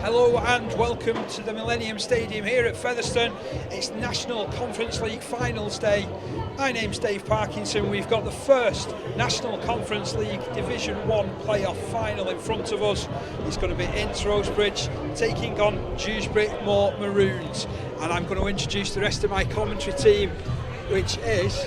Hello and welcome to the Millennium Stadium here at Featherstone. It's National Conference League Finals Day. My name's Dave Parkinson. We've got the first National Conference League Division 1 playoff final in front of us. It's going to be Ince Rose Bridge taking on Dewsbury Moor Maroons. And I'm going to introduce the rest of my commentary team, which is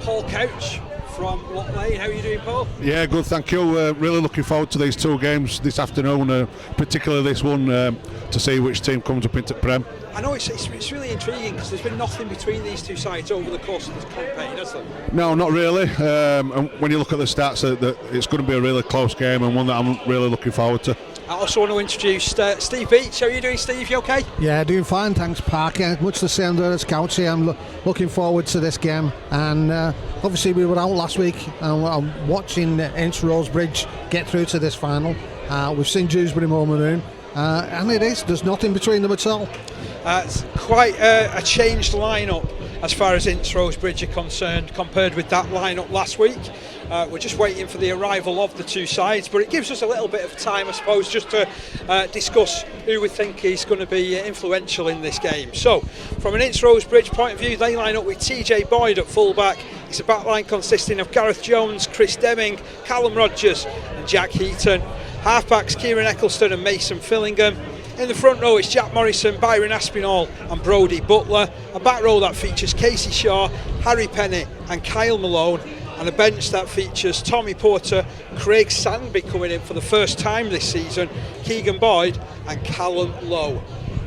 Paul Couch from What Lane. How are you doing, Paul? Yeah, good, thank you. Really looking forward to these two games this afternoon, particularly this one, to see which team comes up into Prem. I know it's really intriguing because there's been nothing between these two sides over the course of this campaign, has there? No, not really. And when you look at the stats, it's going to be a really close game and one that I'm really looking forward to. I also want to introduce Steve Beach. How are you doing, Steve? You okay? Yeah, doing fine, thanks, Parker. Much the same there as Couchy. I'm looking forward to this game. And obviously we were out last week and I'm watching Ince Rose Bridge get through to this final. We've seen Dewsbury Moor Maroon, and there's nothing between them at all. It's quite a changed lineup as far as Ince Rose Bridge are concerned compared with that lineup last week. We're just waiting for the arrival of the two sides, but it gives us a little bit of time, I suppose, just to discuss who we think is going to be influential in this game. So, from an Ince Rose Bridge point of view, they line up with TJ Boyd at full-back. It's a back line consisting of Gareth Jones, Chris Deming, Callum Rogers and Jack Heaton. Half-backs Kieran Eccleston and Mason Fillingham. In the front row it's Jack Morrison, Byron Aspinall and Brodie Butler. A back row that features Casey Shaw, Harry Penney and Kyle Malone. And a bench that features Tommy Porter, Craig Sandby coming in for the first time this season, Keegan Boyd and Callum Lowe.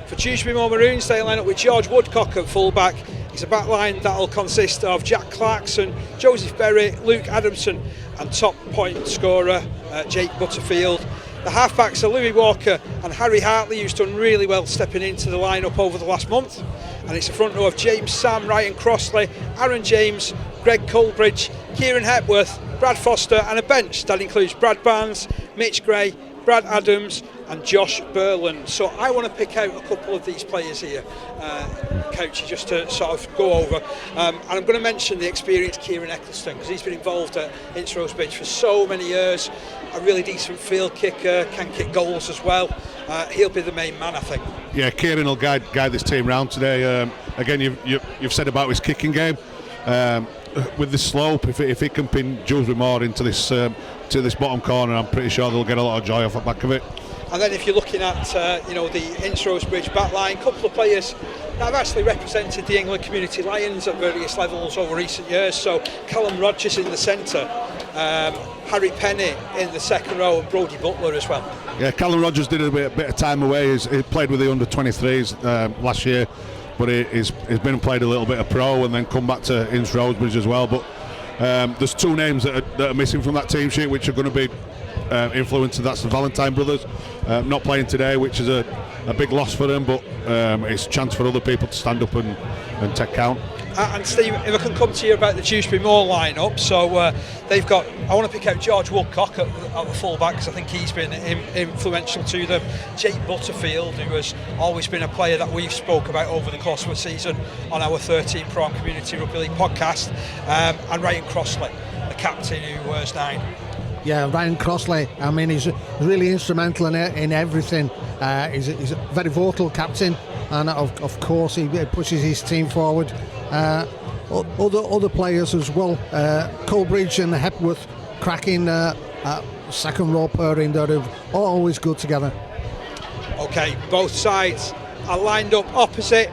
For Dewsbury Moor Maroons, they line up with George Woodcock at full-back. It's a back line that will consist of Jack Clarkson, Joseph Berry, Luke Adamson and top point scorer Jake Butterfield. The half-backs are Louis Walker and Harry Hartley, who's done really well stepping into the lineup over the last month. And it's a front row of James Sam, Ryan Crossley, Aaron James, Greg Colbridge, Kieran Hepworth, Brad Foster and a bench that includes Brad Barnes, Mitch Gray, Brad Adams and Josh Burland. So I want to pick out a couple of these players here, Coachy, just to sort of go over. And I'm going to mention the experienced Kieran Eccleston because he's been involved at Ince Rose Bridge for so many years. A really decent field kicker, can kick goals as well. He'll be the main man, I think. Yeah, Kieran will guide this team round today. Again, you've said about his kicking game. With the slope, if he can pin Dewsbury Moor into this bottom corner, I'm pretty sure they'll get a lot of joy off the back of it. And then if you're looking at the Ince Rose Bridge backline, a couple of players that have actually represented the England Community Lions at various levels over recent years. So Callum Rogers in the centre, Harry Penney in the second row and Brodie Butler as well. Yeah, Callum Rogers did a bit of time away. He played with the under-23s last year, but he's been and played a little bit of pro and then come back to Ince Rose Bridge as well. But there's two names that are missing from that team sheet which are going to be influenced. That's the Valentine brothers not playing today, which is a big loss for them, but it's a chance for other people to stand up and take count. And Steve, if I can come to you about the Dewsbury Moor line-up, so they've got, I want to pick out George Woodcock at the full-back because I think he's been influential to them. Jake Butterfield, who has always been a player that we've spoke about over the course of a season on our 13 Pro Community Rugby League podcast, and Ryan Crossley, the captain who wears 9. Yeah, Ryan Crossley, I mean, he's really instrumental in everything. He's a very vocal captain, and of course he pushes his team forward. Other players as well, Colbridge and Hepworth, cracking second row pairing that are always good together. Okay, both sides are lined up opposite,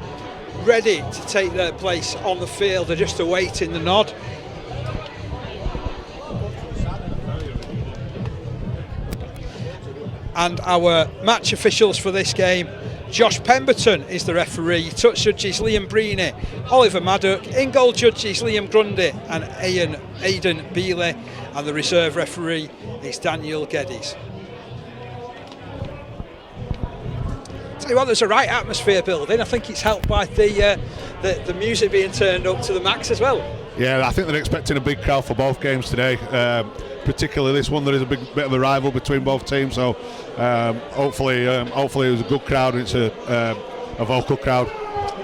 ready to take their place on the field. They're just awaiting the nod. And our match officials for this game, Josh Pemberton is the referee, touch judges Liam Breeny, Oliver Maddock, in goal judges Liam Grundy and Aidan Beeley, and the reserve referee is Daniel Geddes. Tell you what, there's a right atmosphere building. I think it's helped by the music being turned up to the max as well. Yeah, I think they're expecting a big crowd for both games today. Particularly this one, there is a bit of a rival between both teams, so hopefully it was a good crowd and it's a vocal crowd.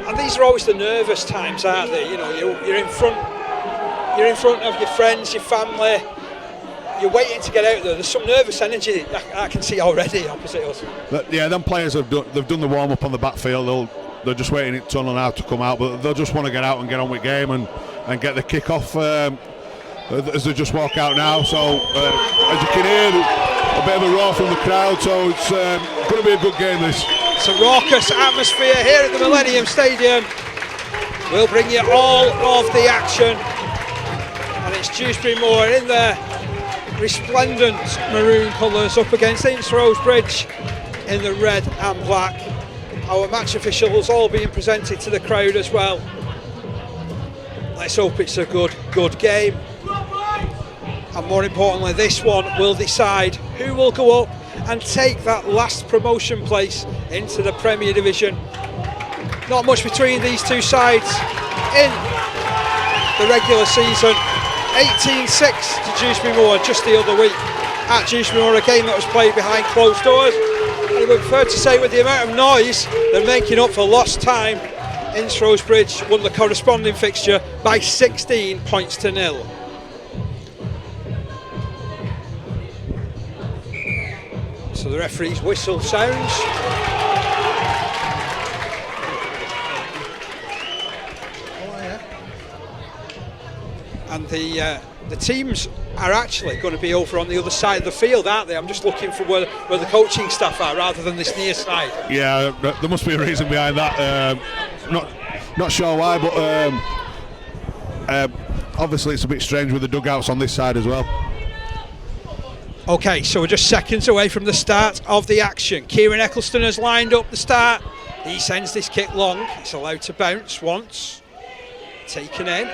And these are always the nervous times, aren't they? You know, you're in front of your friends, your family, you're waiting to get out there. There's some nervous energy I can see already opposite us. Yeah, them players they've done the warm up on the backfield. They're just waiting it to now to come out, but they'll just want to get out and get on with game and get the kick off as they just walk out now. So as you can hear, a bit of a roar from the crowd. So it's going to be a good game. This. It's a raucous atmosphere here at the Millennium Stadium. We'll bring you all of the action, and it's Dewsbury Moor in their resplendent maroon colours up against Ince Rose Bridge in the red and black. Our match officials all being presented to the crowd as well. Let's hope it's a good game, and more importantly, this one will decide who will go up and take that last promotion place into the Premier Division. Not much between these two sides in the regular season. 18-6 to Dewsbury Moor just the other week at Dewsbury Moor, a game that was played behind closed doors. And I would prefer to say, with the amount of noise they're making up for lost time, Ince Rose Bridge won the corresponding fixture by 16 points to 0. So the referee's whistle sounds. And the teams are actually going to be over on the other side of the field, aren't they? I'm just looking for where the coaching staff are rather than this near side. Yeah, there must be a reason behind that. Not sure why, but obviously it's a bit strange with the dugouts on this side as well. Okay, so we're just seconds away from the start of the action. Kieran Eccleston has lined up the start. He sends this kick long. It's allowed to bounce once. Taken in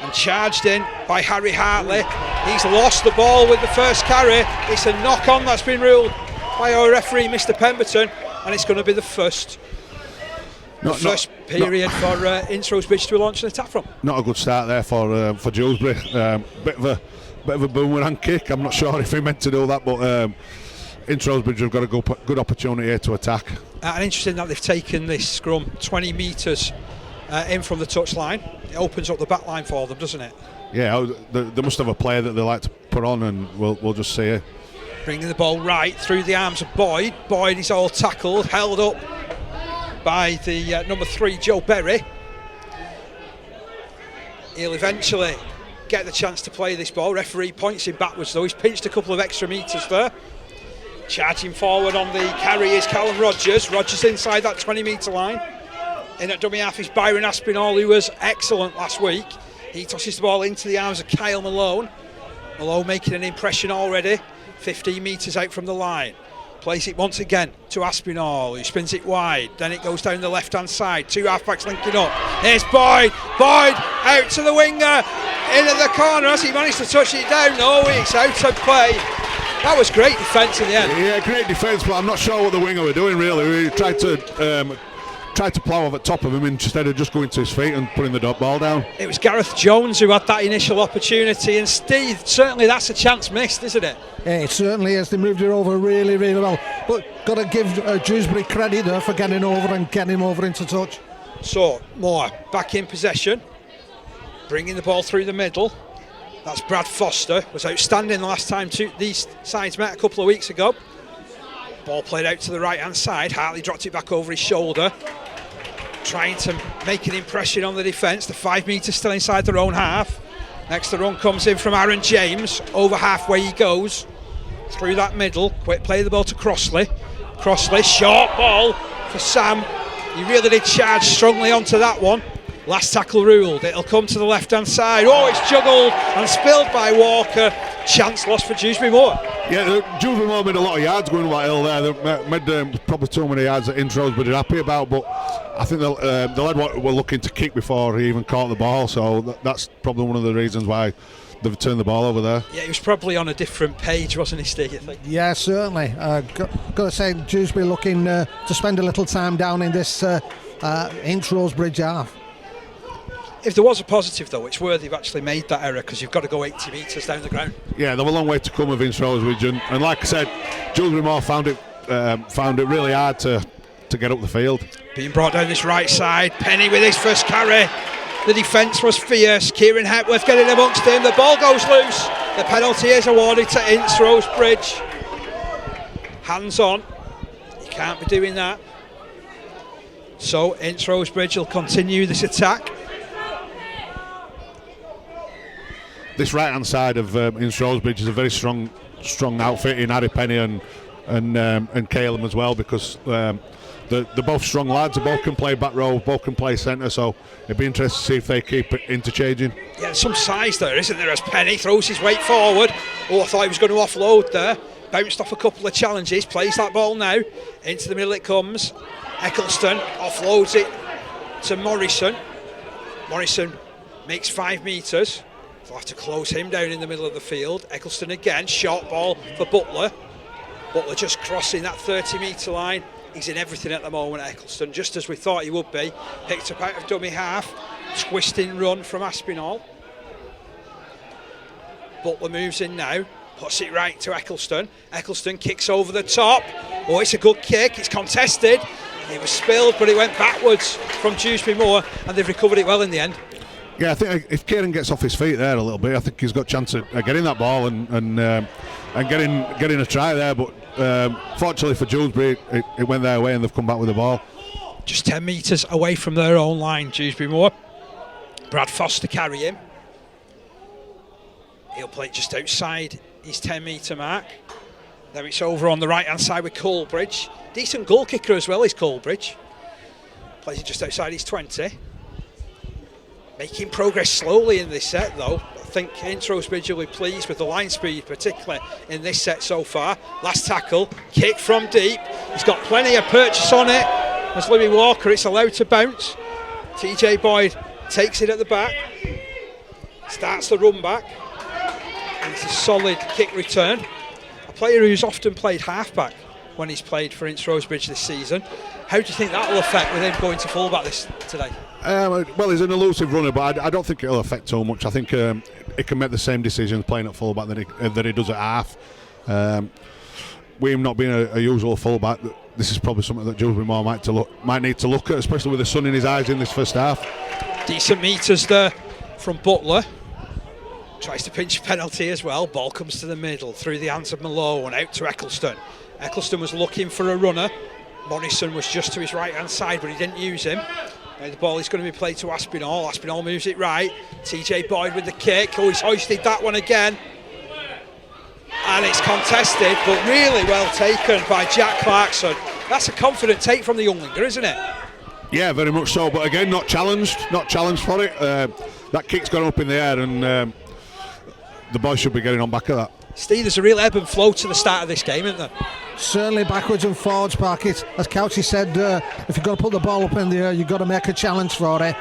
and charged in by Harry Hartley. He's lost the ball with the first carry. It's a knock-on that's been ruled by our referee, Mr. Pemberton, and it's going to be the first period for Ince Rose Bridge to launch an attack from. Not a good start there for Dewsbury. Bit of a boomerang kick. I'm not sure if he meant to do that, but Ince Rose Bridge have got a good opportunity here to attack. And interesting that they've taken this scrum 20 metres in from the touchline. It opens up the back line for them, doesn't it? Yeah, they must have a player that they like to put on, and we'll just see it. Bringing the ball right through the arms of Boyd. Boyd is all tackled, held up by the number 3, Joe Berry. He'll eventually get the chance to play this ball. Referee points him backwards though. He's pinched a couple of extra metres there. Charging forward on the carry is Callum Rogers. Rogers inside that 20 metre line. In at dummy half is Byron Aspinall, who was excellent last week. He tosses the ball into the arms of Kyle Malone. Malone making an impression already. 15 metres out from the line. Plays it once again to Aspinall, who spins it wide. Then it goes down the left-hand side. Two halfbacks linking up. Here's Boyd. Boyd out to the winger. In at the corner. Has he managed to touch it down? No, it's out of play. That was great defence in the end. Yeah, great defence, but I'm not sure what the winger were doing really. We tried to plough over the top of him instead of just going to his feet and putting the ball down. It was Gareth Jones who had that initial opportunity, and Steve, certainly that's a chance missed, isn't it? Yeah, it certainly is. They moved it over really, really well. But got to give Dewsbury credit there for getting over and getting him over into touch. So, Moore back in possession, bringing the ball through the middle. That's Brad Foster, was outstanding the last time these sides met a couple of weeks ago. Ball played out to the right-hand side. Hartley dropped it back over his shoulder, trying to make an impression on the defence. The 5 metres still inside their own half. Next the run comes in from Aaron James. Over halfway he goes. Through that middle. Quick play the ball to Crossley. Crossley, short ball for Sam. He really did charge strongly onto that one. Last tackle ruled. It'll come to the left-hand side. Oh, it's juggled and spilled by Walker. Chance lost for Dewsbury Moor. Yeah, Dewsbury Moor made a lot of yards going that hill there. They made probably too many yards that Ince Rose Bridge are happy about, but I think the lad were looking to kick before he even caught the ball, so that's probably one of the reasons why they've turned the ball over there. Yeah, he was probably on a different page, wasn't he, Steve, you think? Yeah, certainly. Got to say, Dewsbury looking to spend a little time down in this Ince Rose Bridge half. If there was a positive, though, it's where they've actually made that error, because you've got to go 80 metres down the ground. Yeah, they've a long way to come with Ince Rose Bridge, and like I said, Dewsbury Moor found it really hard to get up the field. Being brought down this right side, Penny with his first carry. The defence was fierce. Kieran Hepworth getting amongst him. The ball goes loose. The penalty is awarded to Ince Rose Bridge. Hands on. You can't be doing that. So Ince Rose Bridge will continue this attack. This right-hand side of Ince Rose Bridge is a very strong outfit in Harry Penny and Calum as well, because they're both strong lads. They both can play back row, both can play centre, so it'd be interesting to see if they keep interchanging. Yeah, some size there, isn't there, as Penny throws his weight forward. Oh, I thought he was going to offload there. Bounced off a couple of challenges, plays that ball now. Into the middle it comes. Eccleston offloads it to Morrison. Morrison makes 5 metres. They'll have to close him down in the middle of the field. Eccleston again, short ball for Butler. Butler just crossing that 30-metre line. He's in everything at the moment, Eccleston, just as we thought he would be. Picked up out of dummy half. Twisting run from Aspinall. Butler moves in now. Puts it right to Eccleston. Eccleston kicks over the top. Oh, it's a good kick. It's contested. It was spilled, but it went backwards from Dewsbury Moor, and they've recovered it well in the end. Yeah, I think if Kieran gets off his feet there a little bit, I think he's got a chance of getting that ball and getting a try there. But fortunately for Dewsbury, it went their way and they've come back with the ball. Just 10 metres away from their own line, Dewsbury Moor. Brad Foster carry him. He'll play it just outside his 10-metre mark. Now it's over on the right-hand side with Colebridge. Decent goal kicker as well is Colebridge. Plays it just outside his 20. Making progress slowly in this set though. I think Ince Rose Bridge will be pleased with the line speed, particularly in this set so far. Last tackle, kick from deep. He's got plenty of purchase on it. As Louis Walker, it's allowed to bounce. TJ Boyd takes it at the back. Starts the run back. And it's a solid kick return. A player who's often played halfback when he's played for Ince Rose Bridge this season. How do you think that will affect with him going to fullback today? Well, he's an elusive runner, but I don't think it'll affect too much. I think he can make the same decisions playing at fullback that he does at half. With him not being a usual fullback, this is probably something that Dewsbury Moor might need to look at, especially with the sun in his eyes in this first half. Decent metres there from Butler. Tries to pinch a penalty as well. Ball comes to the middle through the hands of Malone, out to Eccleston. Eccleston was looking for a runner. Morrison was just to his right hand side, but he didn't use him. Now the ball is going to be played to Aspinall. Aspinall moves it right. TJ Boyd with the kick. Oh, he's hoisted that one again. And it's contested, but really well taken by Jack Clarkson. That's a confident take from the younglinger, isn't it? Yeah, very much so. But again, not challenged for it. That kick's gone up in the air, and the boys should be getting on back of that. Steve, there's a real ebb and flow to the start of this game, isn't there? Certainly backwards and forwards, Park. As Couchy said, if you've got to put the ball up in the air, you've got to make a challenge for it.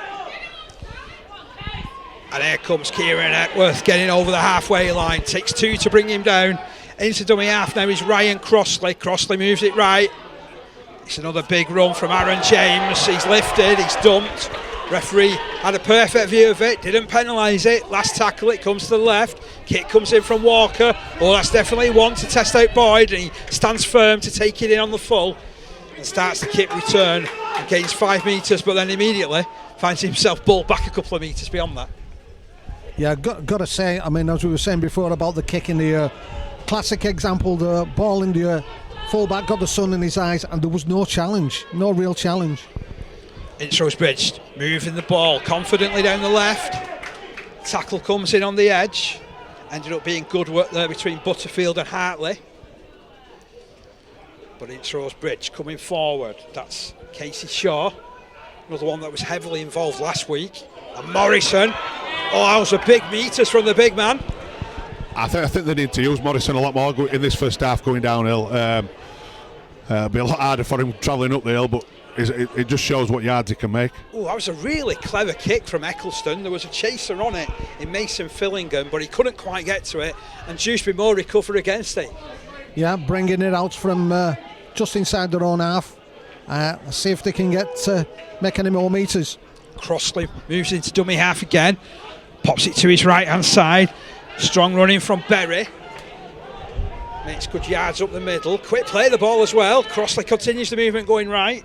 And here comes Kieran Eckworth getting over the halfway line. Takes 2 to bring him down. Into dummy half now is Ryan Crossley. Crossley moves it right. It's another big run from Aaron James. He's lifted, he's dumped. Referee had a perfect view of it, didn't penalise it. Last tackle, it comes to the left. Kick comes in from Walker. Oh, that's definitely one to test out Boyd, and he stands firm to take it in on the full and starts the kick return and gains 5 metres, but then immediately finds himself ball back a couple of metres beyond that. Yeah, got to say, I mean, as we were saying before about the kick in the air, classic example, the ball in the air, fullback got the sun in his eyes, and there was no challenge, no real challenge. Ince Rose Bridge moving the ball confidently down the left. Tackle comes in on the edge. Ended up being good work there between Butterfield and Hartley. But Ince Rose Bridge coming forward. That's Casey Shaw, another one that was heavily involved last week. And Morrison. Oh, those are big metres from the big man. I think they need to use Morrison a lot more in this first half going downhill. It'll be a lot harder for him travelling up the hill, but it just shows what yards he can make. Oh, that was a really clever kick from Eccleston. There was a chaser on it in Mason Fillingham, but he couldn't quite get to it, and Dewsbury Moor recovered against it. Yeah, bringing it out from just inside their own half. See if they can make any more metres. Crossley moves into dummy half again, pops it to his right hand side. Strong running from Berry. Makes good yards up the middle. Quick play the ball as well. Crossley continues the movement going right.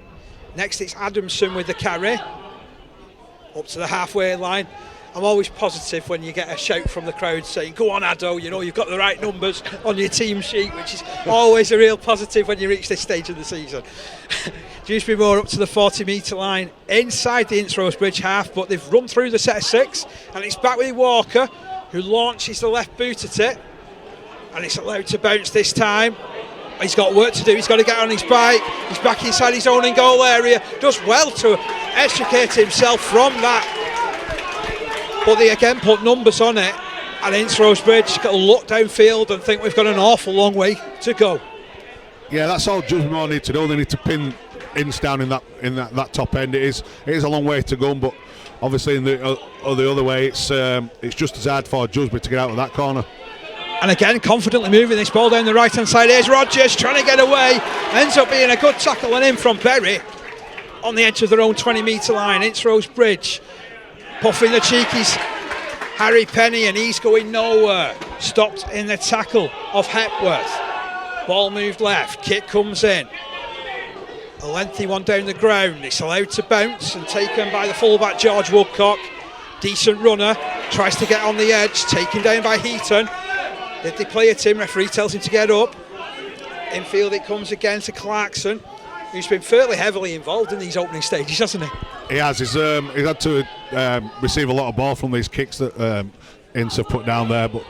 Next it's Adamson with the carry. Up to the halfway line. I'm always positive when you get a shout from the crowd saying, go on Addo, you know you've got the right numbers on your team sheet, which is always a real positive when you reach this stage of the season. Dewsbury Moor up to the 40-metre line inside the Ince Rose Bridge half, but they've run through the set of 6 and it's back with Walker, who launches the left boot at it, and it's allowed to bounce this time. He's got work to do, he's got to get on his bike, he's back inside his own in goal area, does well to extricate himself from that, but they again put numbers on it, and Ince Rose Bridge got to look downfield and think we've got an awful long way to go. Yeah, that's all Dewsbury Moor need to do. They need to pin Ince down in that top end. It is a long way to go, but obviously in the other way, it's just as hard for Dewsbury to get out of that corner. And again, confidently moving this ball down the right hand side. Here's Rogers trying to get away, ends up being a good tackle and in from Berry on the edge of their own 20-metre line. Ince Rose Bridge puffing the cheekies, Harry Penny, and he's going nowhere. Stopped in the tackle of Hepworth. Ball moved left, kick comes in. A lengthy one down the ground. It's allowed to bounce and taken by the fullback George Woodcock. Decent runner, tries to get on the edge, taken down by Heaton. Did they play at him? Referee tells him to get up. Infield it comes again to Clarkson, who's been fairly heavily involved in these opening stages, hasn't he? He has. He's had to receive a lot of ball from these kicks that Ince have put down there. But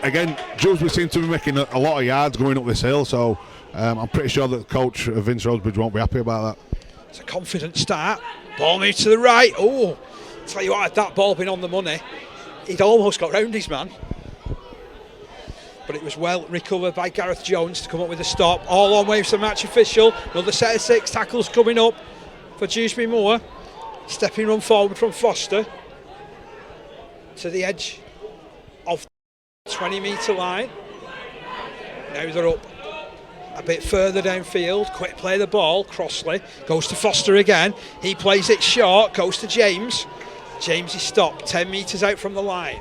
again, Dewsbury seem to be making a lot of yards going up this hill, so I'm pretty sure that the coach of Ince Rose Bridge won't be happy about that. It's a confident start. Ball moved to the right. Oh, tell you what, had that ball been on the money, he'd almost got round his man. But it was well recovered by Gareth Jones to come up with a stop. All on waves the match official. Another set of 6 tackles coming up for Dewsbury Moor. Stepping run forward from Foster to the edge of the 20-metre line. Now they're up a bit further downfield. Quick play the ball. Crossley goes to Foster again. He plays it short. Goes to James. James is stopped 10 metres out from the line.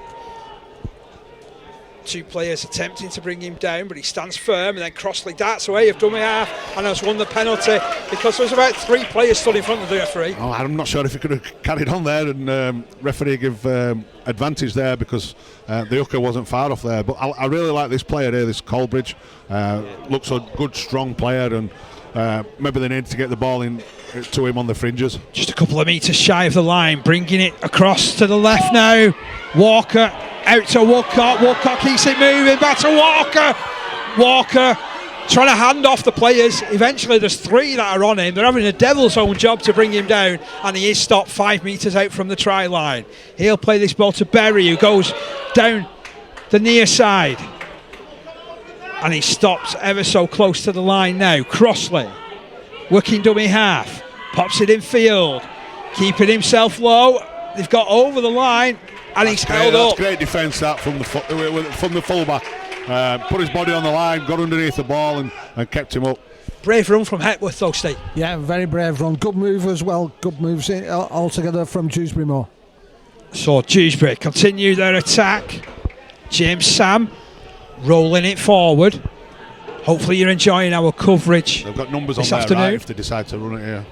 2 players attempting to bring him down, but he stands firm, and then Crossley darts away of dummy half and has won the penalty because there was about 3 players stood in front of the referee. Oh, I'm not sure if he could have carried on there, and referee give advantage there because the hooker wasn't far off there. But I really like this player here, this Colbridge. Looks a good, strong player, and maybe they need to get the ball in to him on the fringes. Just a couple of metres shy of the line, bringing it across to the left now. Walker out to Woodcock. Woodcock keeps it moving back to Walker. Walker trying to hand off the players. Eventually there's 3 that are on him. They're having a devil's own job to bring him down, and he is stopped 5 metres out from the try line. He'll play this ball to Berry, who goes down the near side, and he stops ever so close to the line now. Crossley working dummy half, pops it in field, keeping himself low. They've got over the line, and he's held up. That's great defence that from the fullback. Put his body on the line, got underneath the ball and kept him up. Brave run from Hepworth though, Steve. Yeah, very brave run. Good move as well. Good moves altogether from Dewsbury Moor. So Dewsbury continue their attack. James Sam rolling it forward. Hopefully you're enjoying our coverage. They've got numbers on this their afternoon. right if they decide to run it here.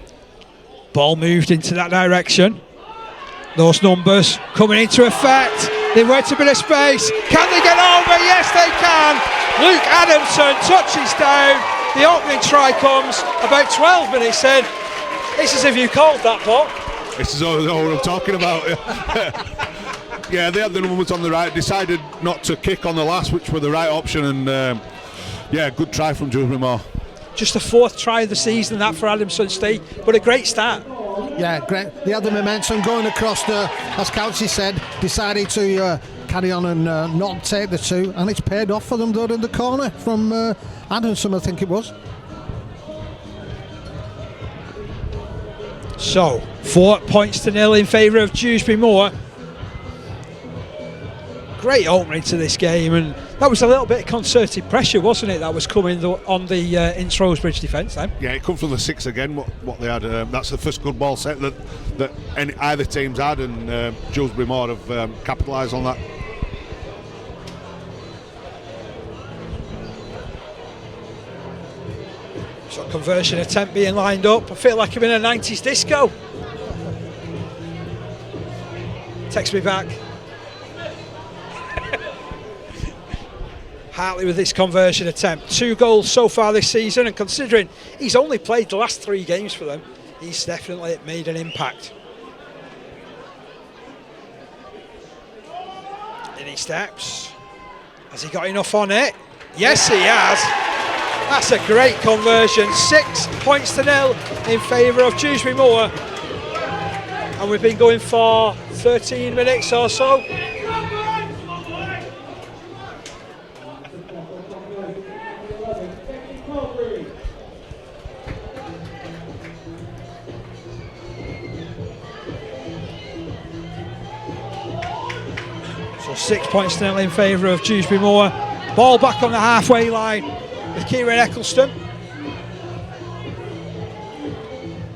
Ball moved into that direction. Those numbers coming into effect. They've waited a bit of space. Can they get over? Yes, they can. Luke Adamson touches down. The opening try comes about 12 minutes in. It's as if you called that, Paul. This is all I'm talking about. Yeah, they had the numbers on the right. Decided not to kick on the last, which were the right option. And yeah, good try from Dewsbury Moor. Just the 4th try of the season, that for Adamson, Steve. But a great start. Yeah, great. They had the momentum going across as Couchy said, decided to carry on and not take the 2, and it's paid off for them though in the corner from Adamson, I think it was. So 4 points to 0 in favour of Dewsbury Moor. Great opening to this game, and that was a little bit of concerted pressure, wasn't it, that was coming on the Ince Rose Bridge defence then? Yeah, it comes from the 6 again, what they had. That's the first good ball set that either team's had, and Dewsbury Moor have capitalised on that. So conversion attempt being lined up. I feel like I'm in a 90s disco. Text me back. Hartley with this conversion attempt. 2 goals so far this season, and considering he's only played the last 3 games for them, he's definitely made an impact. In he steps. Has he got enough on it? Yes, he has. That's a great conversion. 6 points to 0 in favour of Dewsbury Moor. And we've been going for 13 minutes or so. So 6 points to 0 in favour of Dewsbury Moor. Ball back on the halfway line with Kieran Eccleston.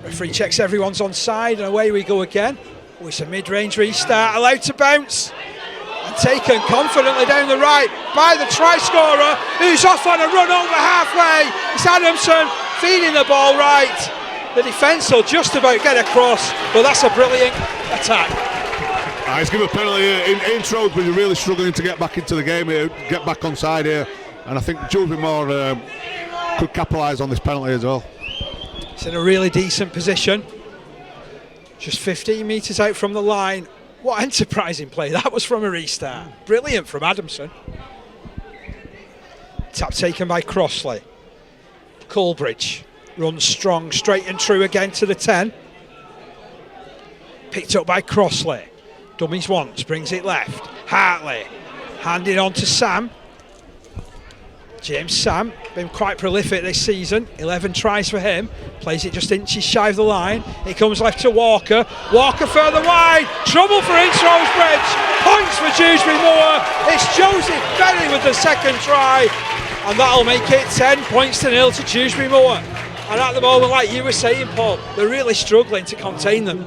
Referee checks everyone's on side, and away we go again. Oh, it's a mid-range restart, allowed to bounce and taken confidently down the right by the try scorer, who's off on a run over halfway. It's Adamson feeding the ball right. The defence will just about get across, but that's a brilliant attack. He's given a penalty here. Ince Rose Bridge are really struggling to get back into the game here, get back on side here, and I think Dewsbury Moor could capitalise on this penalty as well. It's in a really decent position, just 15 metres out from the line. What enterprising play that was from a restart. Brilliant from Adamson. Tap taken by Crossley. Coolbridge runs strong, straight and true again to the 10. Picked up by Crossley. Dummies once, brings it left. Hartley, handing on to Sam. James Sam, been quite prolific this season. 11 tries for him. Plays it just inches shy of the line. It comes left to Walker. Walker further wide. Trouble for Ince Rose Bridge. Points for Dewsbury Moor. It's Joseph Berry with the second try. And that'll make it 10 points to 0 to Dewsbury Moor. And at the moment, like you were saying, Paul, they're really struggling to contain them.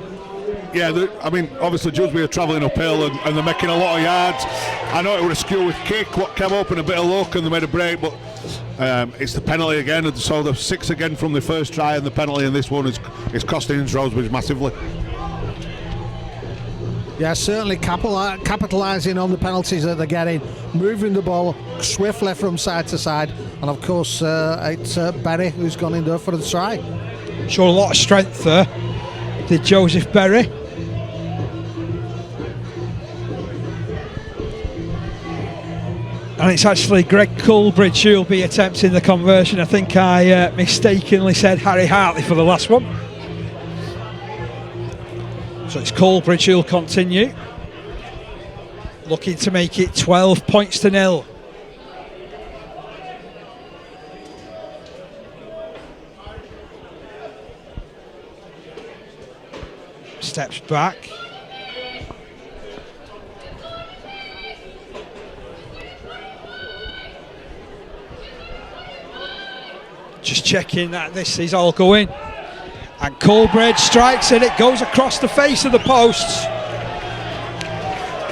Yeah, I mean, obviously Dewsbury are travelling uphill and they're making a lot of yards. I know it was a skew with kick, what came up and a bit of luck, and they made a break, but it's the penalty again. And so the 6 again from the first try, and the penalty in this one is costing Ince Rose Bridge massively. Yeah, certainly capitalising on the penalties that they're getting, moving the ball swiftly from side to side, and of course it's Berry who's gone in there for the try. Showed a lot of strength there, did Joseph Berry. And it's actually Greg Coolbridge who'll be attempting the conversion. I think I mistakenly said Harry Hartley for the last one. So it's Coolbridge who'll continue. Looking to make it 12 points to 0. Steps back. Just checking that this is all going. And Coolbridge strikes it. It goes across the face of the posts.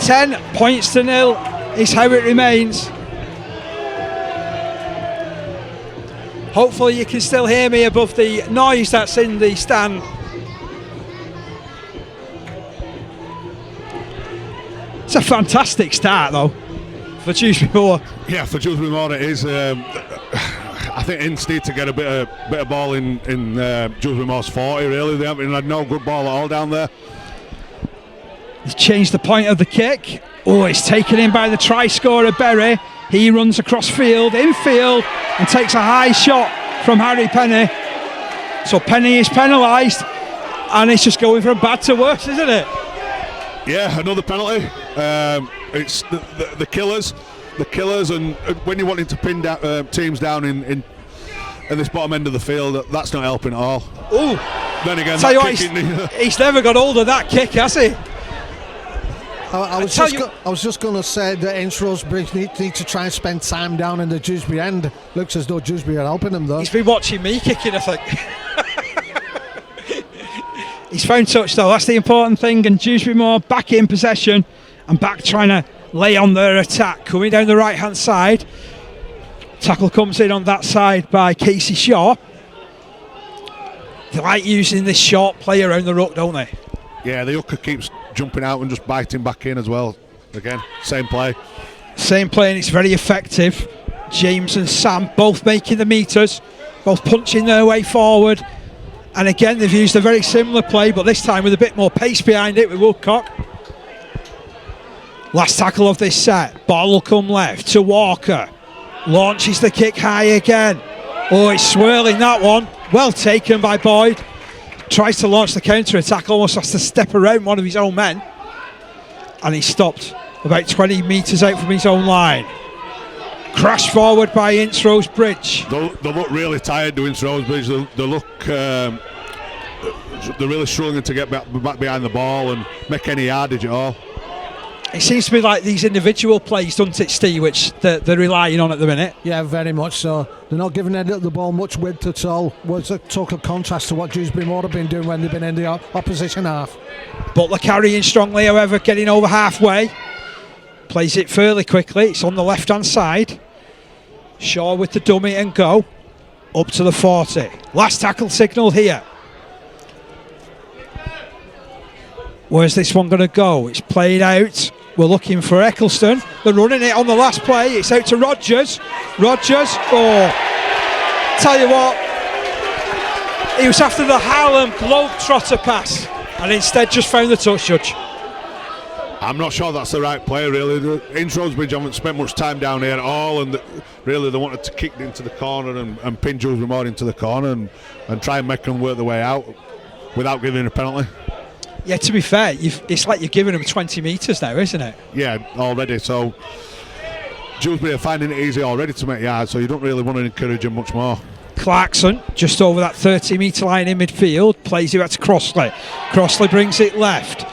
10 points to 0 is how it remains. Hopefully you can still hear me above the noise that's in the stand. It's a fantastic start though for Dewsbury Moor. Yeah, for Dewsbury Moor it is. I think Ince need to get a bit of ball in Dewsbury Moor's 40 really. They haven't had no good ball at all down there. He's changed the point of the kick. Oh, it's taken in by the try scorer Berry. He runs across field, infield, and takes a high shot from Harry Penny. So Penny is penalised, and it's just going from bad to worse, isn't it? Yeah, another penalty. It's the killers. The killers, and when you're wanting to pin teams down in this bottom end of the field, that's not helping at all. Ooh. Then again, Tell you what, he's never got hold of that kick, has he? I was just going to say that Ince Rose Bridge need to try and spend time down in the Dewsbury end. Looks as though Dewsbury are helping him though. He's been watching me kicking, I think. He's found touch though, that's the important thing, and Dewsbury Moor back in possession and back trying to lay on their attack. Coming down the right hand side, tackle comes in on that side by Casey Shaw. They like using this short play around the ruck, don't they? Yeah, the hooker keeps jumping out and just biting back in as well. Again, same play. Same play, and it's very effective. James and Sam both making the meters, both punching their way forward. And again, they've used a very similar play, but this time with a bit more pace behind it with Woodcock. Last tackle of this set. Ball will come left to Walker. Launches the kick high again. Oh, it's swirling, that one. Well taken by Boyd. Tries to launch the counter-attack, almost has to step around one of his own men. And he's stopped about 20 metres out from his own line. Crash forward by Ince Rose Bridge. They look really tired doing Ince Rose Bridge. They look they're really struggling to get back behind the ball and make any yardage at all. It seems to be like these individual plays, doesn't it, Steve, which they're relying on at the minute? Yeah, very much so. They're not giving the ball much width at all. Was a total contrast to what Dewsbury Moor have been doing when they've been in the opposition half. Butler carrying strongly, however, getting over halfway. Plays it fairly quickly. It's on the left-hand side. Shaw with the dummy and go. Up to the 40. Last tackle signal here. Where's this one going to go? It's played out. We're looking for Eccleston. They're running it on the last play. It's out to Rogers. Rogers. Oh, tell you what. He was after the Harlem Globetrotter pass and instead just found the touch judge. I'm not sure that's the right play, really. Ince Rose Bridge haven't spent much time down here at all, and really they wanted to kick it into the corner and pin Dewsbury Moor into the corner and try and make them work their way out without giving a penalty. Yeah, to be fair, it's like you're giving them 20 metres now, isn't it? Yeah, already. So Dewsbury are finding it easy already to make yards, so you don't really want to encourage them much more. Clarkson, just over that 30-metre line in midfield, plays it back to Crossley. Crossley brings it left.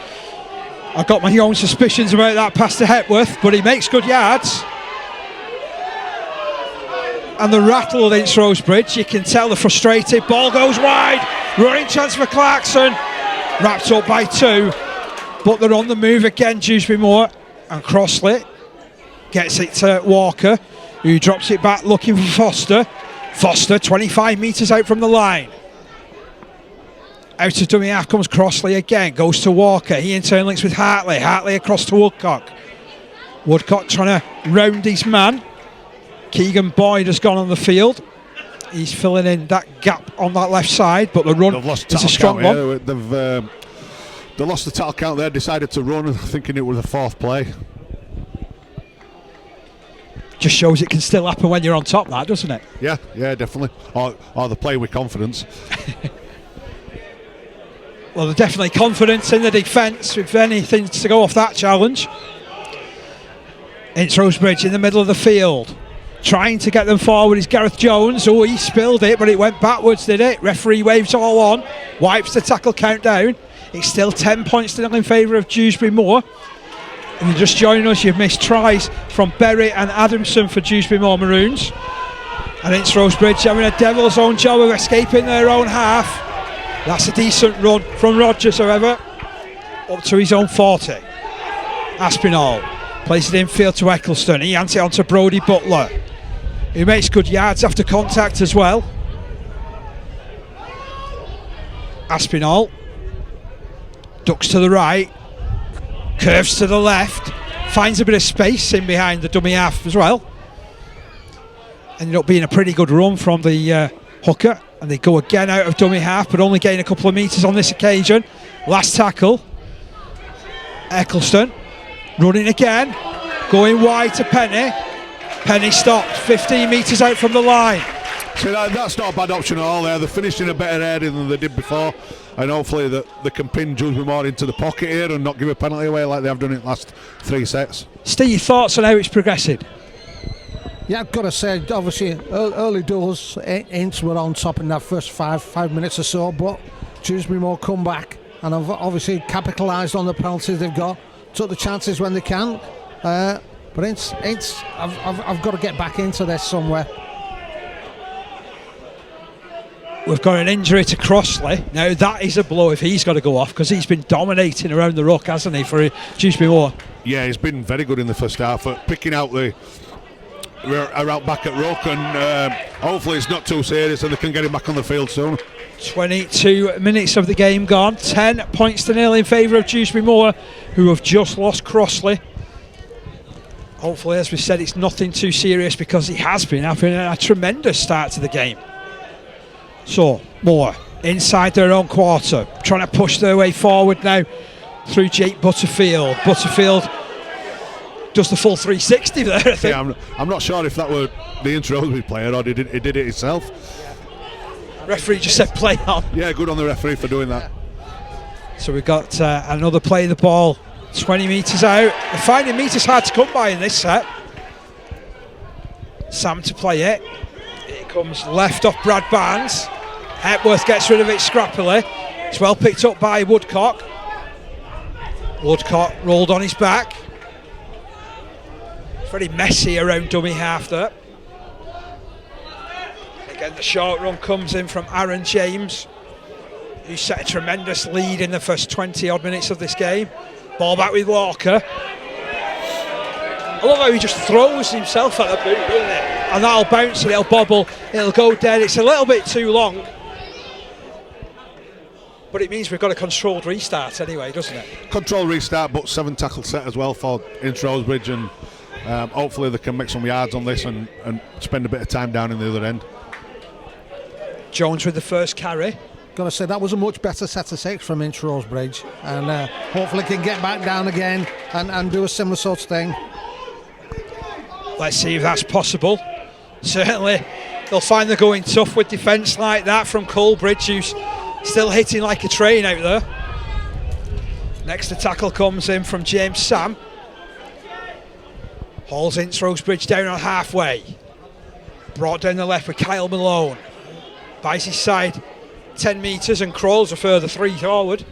I've got my own suspicions about that pass to Hepworth, but he makes good yards. And the rattle of Ince Rose Bridge, you can tell they're frustrated. Ball goes wide, running chance for Clarkson. Wrapped up by 2, but they're on the move again, Dewsbury Moor. And Crossley gets it to Walker, who drops it back looking for Foster. Foster 25 metres out from the line. Out of dummy half comes Crossley again, goes to Walker. He in turn links with Hartley. Hartley across to Woodcock. Woodcock trying to round his man. Keegan Boyd has gone on the field. He's filling in that gap on that left side, but the run is a strong one. They lost the tackle count there, decided to run, thinking it was a fourth play. Just shows it can still happen when you're on top, that, doesn't it? Yeah, definitely. Or they're playing with confidence. Well, they're definitely confident in the defence, if anything to go off that challenge. Ince Rose Bridge in the middle of the field. Trying to get them forward is Gareth Jones. Oh, he spilled it, but it went backwards, did it? Referee waves all on, wipes the tackle count down. It's still 10 points still in favour of Dewsbury Moor. And you're just joining us, you've missed tries from Berry and Adamson for Dewsbury Moor Maroons. And Ince Rose Bridge having a devil's own job of escaping their own half. That's a decent run from Rogers, however, up to his own 40. Aspinall plays it infield to Eccleston. He hands it on to Brodie Butler, who makes good yards after contact as well. Aspinall ducks to the right, curves to the left, finds a bit of space in behind the dummy half as well. Ended up being a pretty good run from the hooker, and they go again out of dummy half, but only gain a couple of metres on this occasion. Last tackle, Eccleston running again, going wide to Penny. Penny stopped 15 metres out from the line. So that's not a bad option at all there. They're finished in a better area than they did before, and hopefully they can pin Dewsbury Moor into the pocket here and not give a penalty away like they have done in the last 3 sets. Steve, your thoughts on how it's progressing? Yeah, I've got to say, obviously, early doors, Ince were on top in that first five minutes or so, but Dewsbury Moor come back and have obviously capitalised on the penalties they've got, took the chances when they can. But Ince, I've got to get back into this somewhere. We've got an injury to Crossley. Now that is a blow if he's got to go off, because he's been dominating around the ruck, hasn't he, for Dewsbury Moor? Yeah, he's been very good in the first half at picking out the route back at ruck, and hopefully it's not too serious and they can get him back on the field soon. 22 minutes of the game gone. 10 points to nil in favour of Dewsbury Moor, who have just lost Crossley. Hopefully, as we said, it's nothing too serious, because he has been having a tremendous start to the game. So, Moor inside their own quarter, trying to push their way forward now through Jake Butterfield. Butterfield does the full 360 there, I think. Yeah, I'm not sure if that were the Ince Rose Bridge player or he did it himself. Referee just said play on. Yeah, good on the referee for doing that. So we've got another play of the ball, 20 metres out. They're finding metres hard to come by in this set. Sam to play it. It comes left off Brad Barnes. Hepworth gets rid of it scrappily. It's well picked up by Woodcock. Woodcock rolled on his back. It's very messy around dummy half there. Again, the short run comes in from Aaron James, who set a tremendous lead in the first 20 odd minutes of this game. Ball back with Walker. I love how he just throws himself at the boot, doesn't it? And that'll bounce and it'll bobble, it'll go dead. It's a little bit too long, but it means we've got a controlled restart anyway, doesn't it? Controlled restart, but 7 tackle set as well for Ince Rose Bridge, and hopefully they can make some yards on this and spend a bit of time down in the other end. Jones with the first carry. Got to say, that was a much better set of 6 from Ince Rose Bridge, and hopefully can get back down again and do a similar sort of thing. Let's see if that's possible. Certainly they'll find they're going tough with defence like that from Colbridge, who's still hitting like a train out there. Next the tackle comes in from James Sam. Hauls Ince Rose Bridge down on halfway. Brought down the left with Kyle Malone. Buys his side 10 metres and crawls a further 3 forward.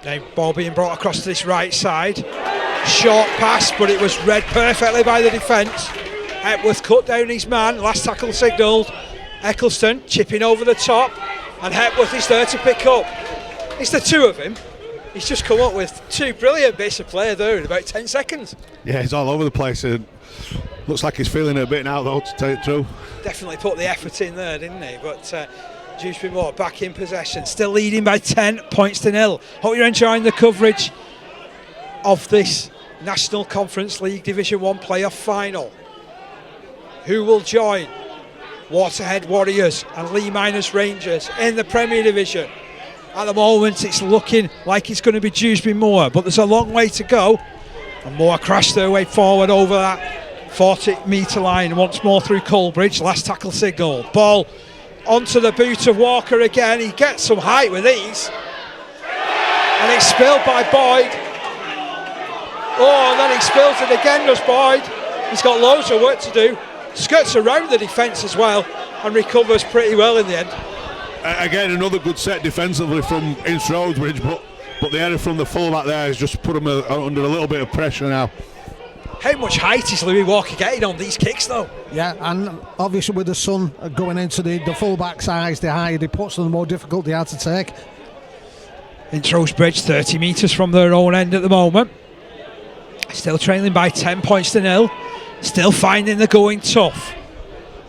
Now ball being brought across to this right side. Short pass, but it was read perfectly by the defence. Hepworth cut down his man, last tackle signalled. Eccleston chipping over the top, and Hepworth is there to pick up. It's the two of him. He's just come up with 2 brilliant bits of play there in about 10 seconds. Yeah, he's all over the place. Looks like he's feeling it a bit now, though, to tell it true. Definitely put the effort in there, didn't he? But Dewsbury Moor back in possession, still leading by 10 points to nil. Hope you're enjoying the coverage of this National Conference League Division 1 playoff final. Who will join Waterhead Warriors and Lee Miners Rangers in the Premier Division? At the moment it's looking like it's going to be Dewsbury Moor, but there's a long way to go, and Moor crashed their way forward over that 40 metre line once more through Colbridge. Last tackle signal. Ball onto the boot of Walker again. He gets some height with these, and it's spilled by Boyd. Oh, and then he spills it again, does Boyd. He's got loads of work to do. Skirts around the defence as well and recovers pretty well in the end. Again, another good set defensively from Ince Rose Bridge, but the error from the fullback there has just put him under a little bit of pressure now. How much height is Louis Walker getting on these kicks, though? Yeah, and obviously with the sun going into the full-back size, the higher it puts them, the more difficult they are to take. Ince Rose Bridge 30 metres from their own end at the moment. Still trailing by 10 points to nil. Still finding the going tough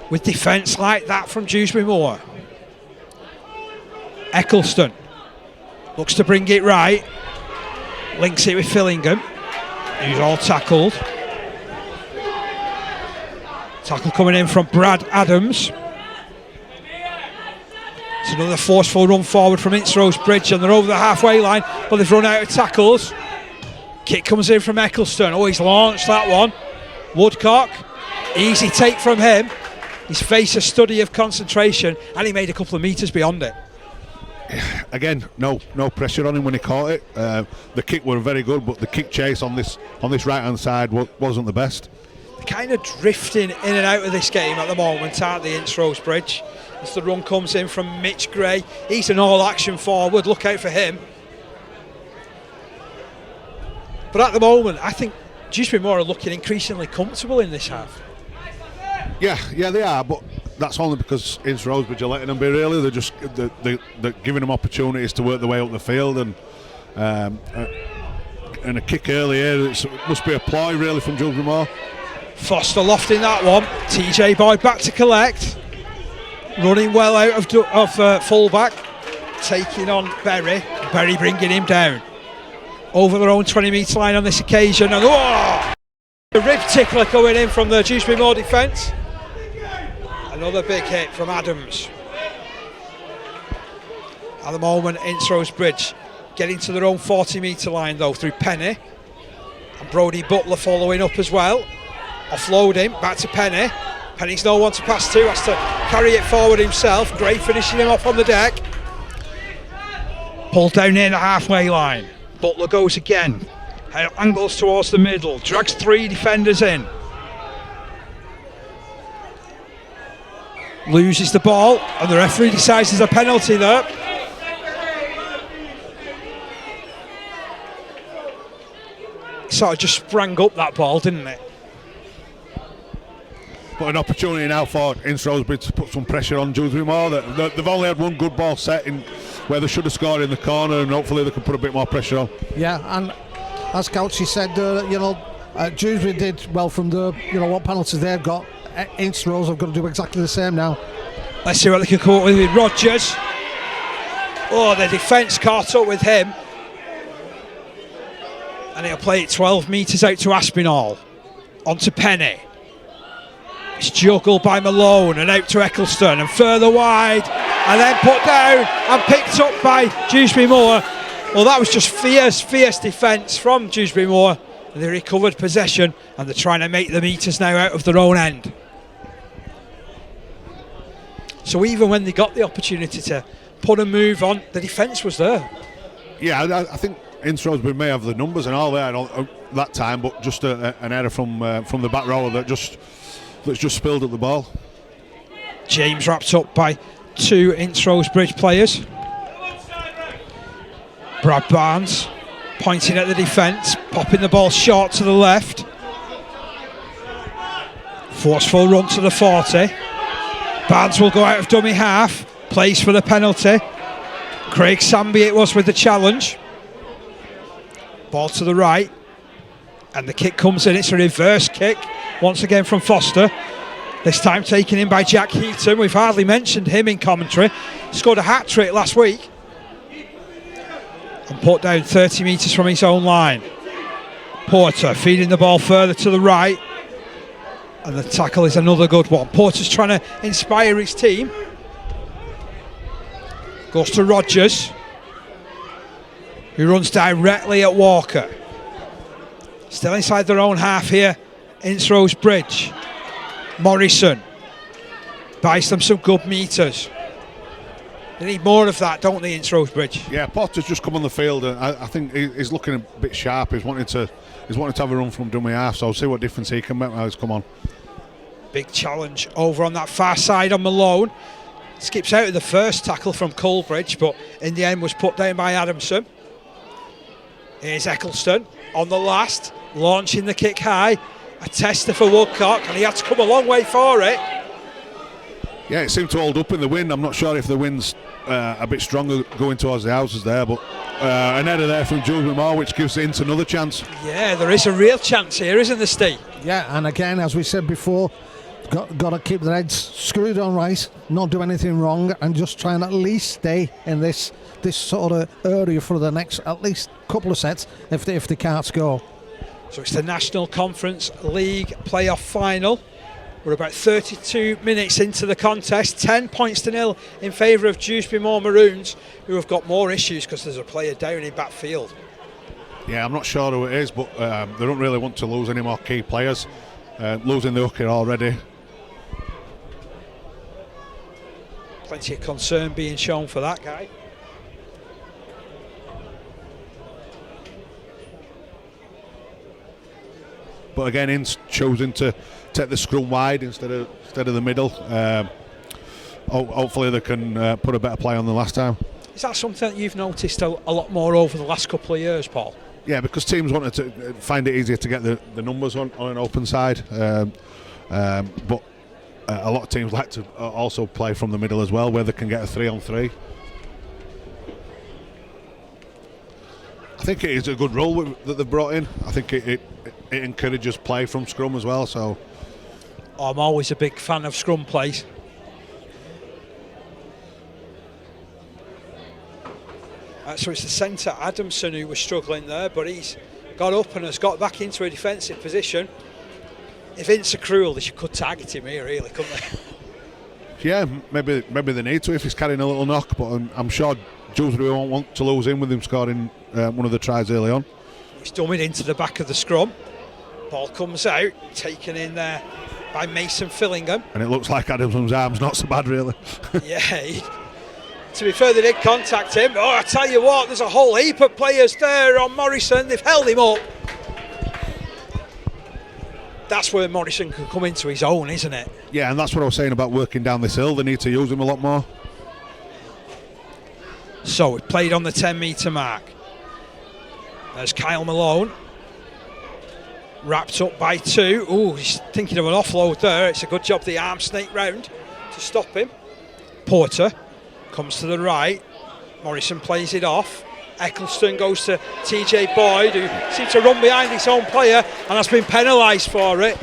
with defence like that from Dewsbury Moor. Eccleston looks to bring it right. Links it with Fillingham, who's all tackled. Tackle coming in from Brad Adams. It's another forceful run forward from Ince Rose Bridge, and they're over the halfway line, but they've run out of tackles. Kick comes in from Eccleston. Oh, he's launched that one. Woodcock, easy take from him. His face a study of concentration, and he made a couple of metres beyond it. Again, no pressure on him when he caught it. The kick were very good, but the kick chase on this right hand side wasn't the best. They're kind of drifting in and out of this game at the moment, aren't they, Ince Rose Bridge? As the run comes in from Mitch Gray, he's an all action forward. Look out for him. But at the moment, I think Dewsbury Moor are looking increasingly comfortable in this half. Yeah, they are, but that's only because Ince Rose Bridge are letting them be. Really, they're giving them opportunities to work their way up the field, and a kick early here. It must be a ploy really from Dewsbury Moor. Foster lofting that one. TJ Boyd back to collect. running well out of full-back, taking on Berry. Berry bringing him down. Over their own 20-metre line on this occasion. And a rib tickler going in from the Dewsbury Moor defence. Another big hit from Adams. At the moment, Ince Rose Bridge getting to their own 40-metre line though through Penny. And Brodie Butler following up as well. Offload him, back to Penny. Penny's no one to pass to, has to carry it forward himself. Gray finishing him off on the deck. Pulled down near the halfway line. Butler goes again. Angles towards the middle, drags 3 defenders in. Loses the ball, and the referee decides there's a penalty there. Sort of just sprang up that ball, didn't it? But an opportunity now for Ince Rose Bridge to put some pressure on Dewsbury Moor. They've only had one good ball set in where they should have scored in the corner, and hopefully they can put a bit more pressure on. Yeah, and as Couchy said, Dewsbury did well from the what penalties they've got. Ince Rose have got to do exactly the same now. Let's see what they can come up with Rogers. Oh, the defence caught up with him. And he'll play it 12 metres out to Aspinall. On to Penny. It's juggled by Malone and out to Eccleston and further wide and then put down and picked up by Dewsbury Moor. Well, that was just fierce defence from Dewsbury Moor, and they recovered possession and they're trying to make the metres now out of their own end. So even when they got the opportunity to put a move on, the defence was there. Yeah, I think Ince Rose Bridge may have the numbers and all there at that time, but just an error from the back rower that's just spilled at the ball. James wrapped up by 2 Ince Rose Bridge players. Brad Barnes pointing at the defence, popping the ball short to the left. Forceful run to the 40. Barnes will go out of dummy half, plays for the penalty. Craig Samby it was with the challenge. Ball to the right, and the kick comes in. It's a reverse kick once again from Foster, this time taken in by Jack Heaton. We've hardly mentioned him in commentary. Scored a hat-trick last week and put down 30 metres from his own line. Porter feeding the ball further to the right, and the tackle is another good one. Porter's trying to inspire his team. Goes to Rogers, who runs directly at Walker. Still inside their own half here, Ince Rose Bridge. Morrison buys them some good metres. They need more of that, don't they, Ince Rose Bridge? Yeah, Potter's just come on the field, and I think he's looking a bit sharp. He's wanting to have a run from dummy half, so I'll see what difference he can make now he's come on. Big challenge over on that far side on Malone. Skips out of the first tackle from Coleridge, but in the end was put down by Adamson. Here's Eccleston on the last, launching the kick high. A tester for Woodcock, and he had to come a long way for it. Yeah, it seemed to hold up in the wind. I'm not sure if the wind's a bit stronger going towards the houses there, but an header there from Dewsbury Moor, which gives Ince another chance. Yeah, there is a real chance here, isn't there, Steve? Yeah, and again, as we said before, got to keep their heads screwed on right, not do anything wrong, and just try and at least stay in this sort of area for the next at least couple of sets if they can't score. So it's the National Conference League playoff final. We're about 32 minutes into the contest, 10 points to nil in favour of Dewsbury Moor Maroons, who have got more issues because there's a player down in backfield. Yeah, I'm not sure who it is, but they don't really want to lose any more key players. Losing the hooker already. Plenty of concern being shown for that guy. But again, Ince choosing to take the scrum wide instead of the middle. Hopefully they can put a better play on than last time. Is that something that you've noticed a lot more over the last couple of years, Paul? Yeah, because teams wanted to find it easier to get the numbers on an open side. But a lot of teams like to also play from the middle as well, where they can get a 3-on-3. I think it is a good rule that they've brought in. I think it encourages play from scrum as well. So I'm always a big fan of scrum plays. So it's the centre, Adamson, who was struggling there, but he's got up and has got back into a defensive position. If Ince are cruel, they could target him here, really, couldn't they? Yeah, maybe they need to if he's carrying a little knock, but I'm sure Dewsbury won't want to lose him with him scoring one of the tries early on. He's dummied into the back of the scrum. Ball comes out, taken in there by Mason Fillingham. And it looks like Adamson's arm's not so bad, really. Yeah, to be fair, they did contact him. Oh, I tell you what, there's a whole heap of players there on Morrison. They've held him up. That's where Morrison can come into his own, isn't it? Yeah, and that's what I was saying about working down this hill. They need to use him a lot more. So we played on the 10-metre mark. There's Kyle Malone. Wrapped up by 2. Ooh, he's thinking of an offload there. It's a good job the arm snake round to stop him. Porter comes to the right. Morrison plays it off. Eccleston goes to TJ Boyd, who seems to run behind his own player and has been penalised for it.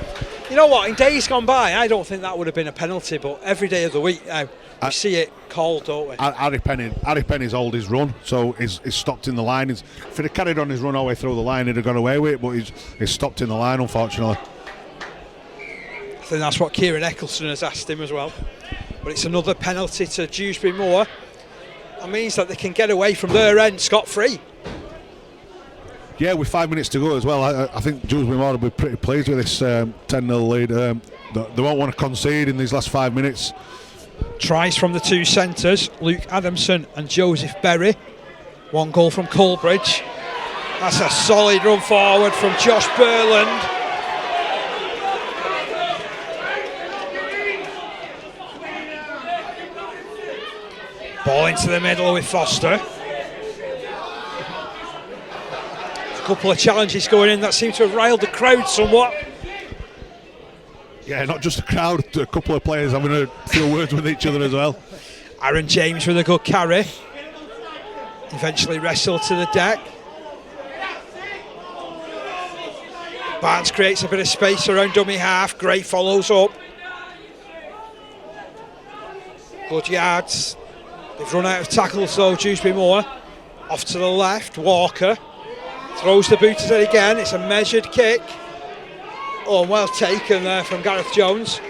You know what, in days gone by, I don't think that would have been a penalty, but every day of the week now, we see it called, don't we? Harry Penny's hold his run, so he's stopped in the line. If he'd have carried on his run all the way through the line, he'd have got away with it, but he's stopped in the line, unfortunately. I think that's what Kieran Eccleston has asked him as well. But it's another penalty to Dewsbury Moor. That means that they can get away from their end scot-free. Yeah, with 5 minutes to go as well, I think Dewsbury Moor will be pretty pleased with this 10-0 lead. They won't want to concede in these last 5 minutes. Tries from the 2 centres, Luke Adamson and Joseph Berry. 1 goal from Coleridge. That's a solid run forward from Josh Burland. Ball into the middle with Foster. A couple of challenges going in that seem to have riled the crowd somewhat. Yeah, not just the crowd, a couple of players having a few words with each other as well. Aaron James with a good carry. Eventually wrestled to the deck. Barnes creates a bit of space around dummy half. Gray follows up. Good yards. They've run out of tackles though, Dewsbury Moor. Off to the left, Walker. Throws the boot at it again, it's a measured kick. Oh, well taken there from Gareth Jones.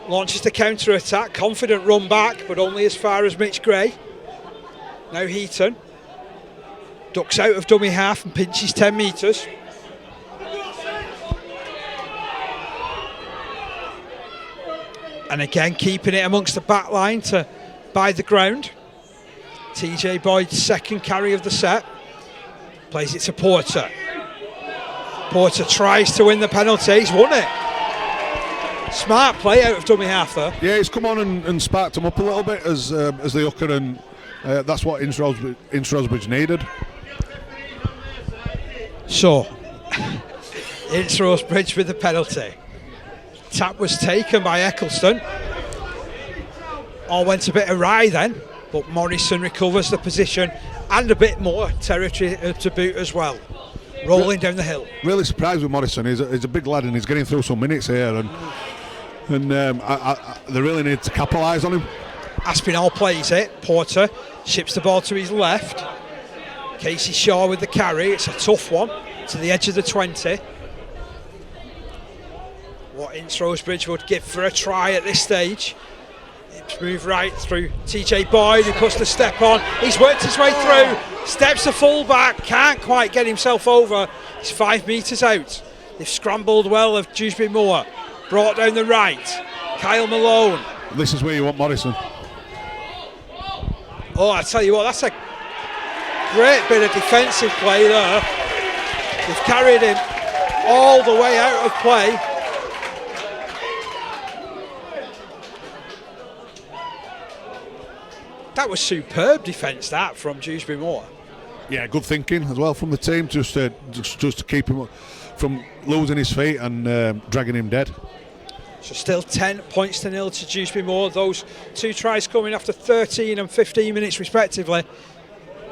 Launches the counter-attack, confident run back, but only as far as Mitch Gray. Now Heaton. Ducks out of dummy half and pinches 10 metres. And again, keeping it amongst the back line to buy the ground. TJ Boyd's second carry of the set. Plays it to Porter. Porter tries to win the penalty. He's won it. Smart play out of dummy half there. Yeah, he's come on and sparked him up a little bit as the hooker, and that's what Ince Rose Bridge needed. So, Ince Rose Bridge with the penalty. Tap was taken by Eccleston. All went a bit awry then, but Morrison recovers the position and a bit more territory to boot as well. Rolling down the hill. Really surprised with Morrison. He's a big lad and he's getting through some minutes here, and they really need to capitalise on him. Aspinall plays it. Porter ships the ball to his left. Casey Shaw with the carry. It's a tough one to the edge of the 20. What Ince Rose Bridge would give for a try at this stage. It's moved right through TJ Boyd, who puts the step on. He's worked his way through. Steps the full back. Can't quite get himself over. He's 5 metres out. They've scrambled well of Dewsbury Moor. Brought down the right. Kyle Malone. This is where you want Morrison. Oh, I tell you what, that's a great bit of defensive play there. They've carried him all the way out of play. That was superb defence, that, from Dewsbury Moor. Yeah, good thinking as well from the team, just to keep him from losing his feet and dragging him dead. So still 10 points to nil to Dewsbury Moor. Those 2 tries coming after 13 and 15 minutes respectively.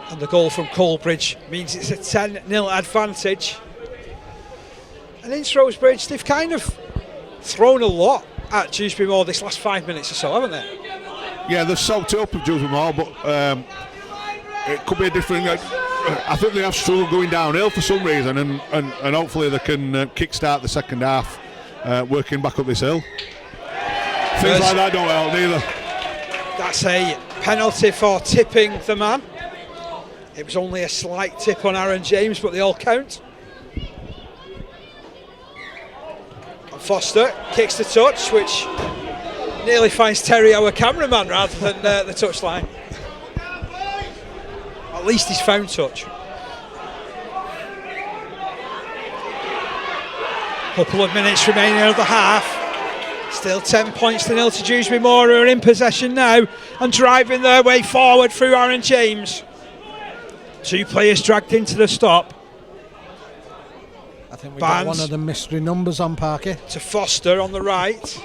And the goal from Coleridge means it's a 10-0 advantage. And Ince Rose Bridge, they've kind of thrown a lot at Dewsbury Moor this last 5 minutes or so, haven't they? Yeah, they've soaked it up with Dewsbury Moor, but it could be a different. I think they have struggled going downhill for some reason, and hopefully they can kick-start the second half, working back up this hill. Things like that don't help neither. That's a penalty for tipping the man. It was only a slight tip on Aaron James, but they all count. And Foster kicks the touch, which nearly finds Terry, our cameraman, rather than the touchline. At least he's found touch. Couple of minutes remaining of the half. Still 10 points to nil to Dewsbury Moor, who are in possession now and driving their way forward through Aaron James. 2 players dragged into the stop. I think we got one of the mystery numbers on Parky. To Foster on the right.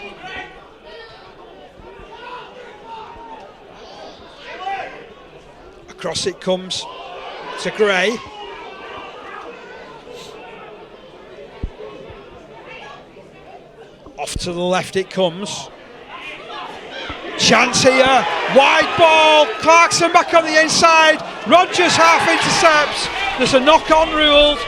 Across it comes to Gray. Off to the left it comes. Chance here. Wide ball. Clarkson back on the inside. Rogers half intercepts. There's a knock-on ruled.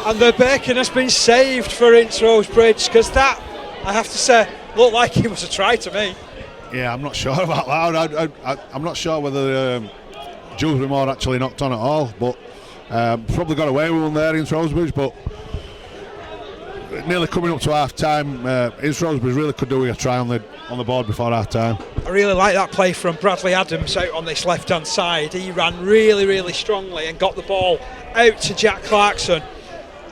And the bacon has been saved for Ince Rose Bridge, because that, I have to say, looked like it was a try to me. Yeah, I'm not sure about that. I'm not sure whether Dewsbury Moor actually knocked on at all, but probably got away with one there, Ince Rose Bridge, but nearly coming up to half time, Ince Rose Bridge really could do with a try on the board before half time. I really like that play from Bradley Adams out on this left hand side. He ran really strongly and got the ball out to Jack Clarkson,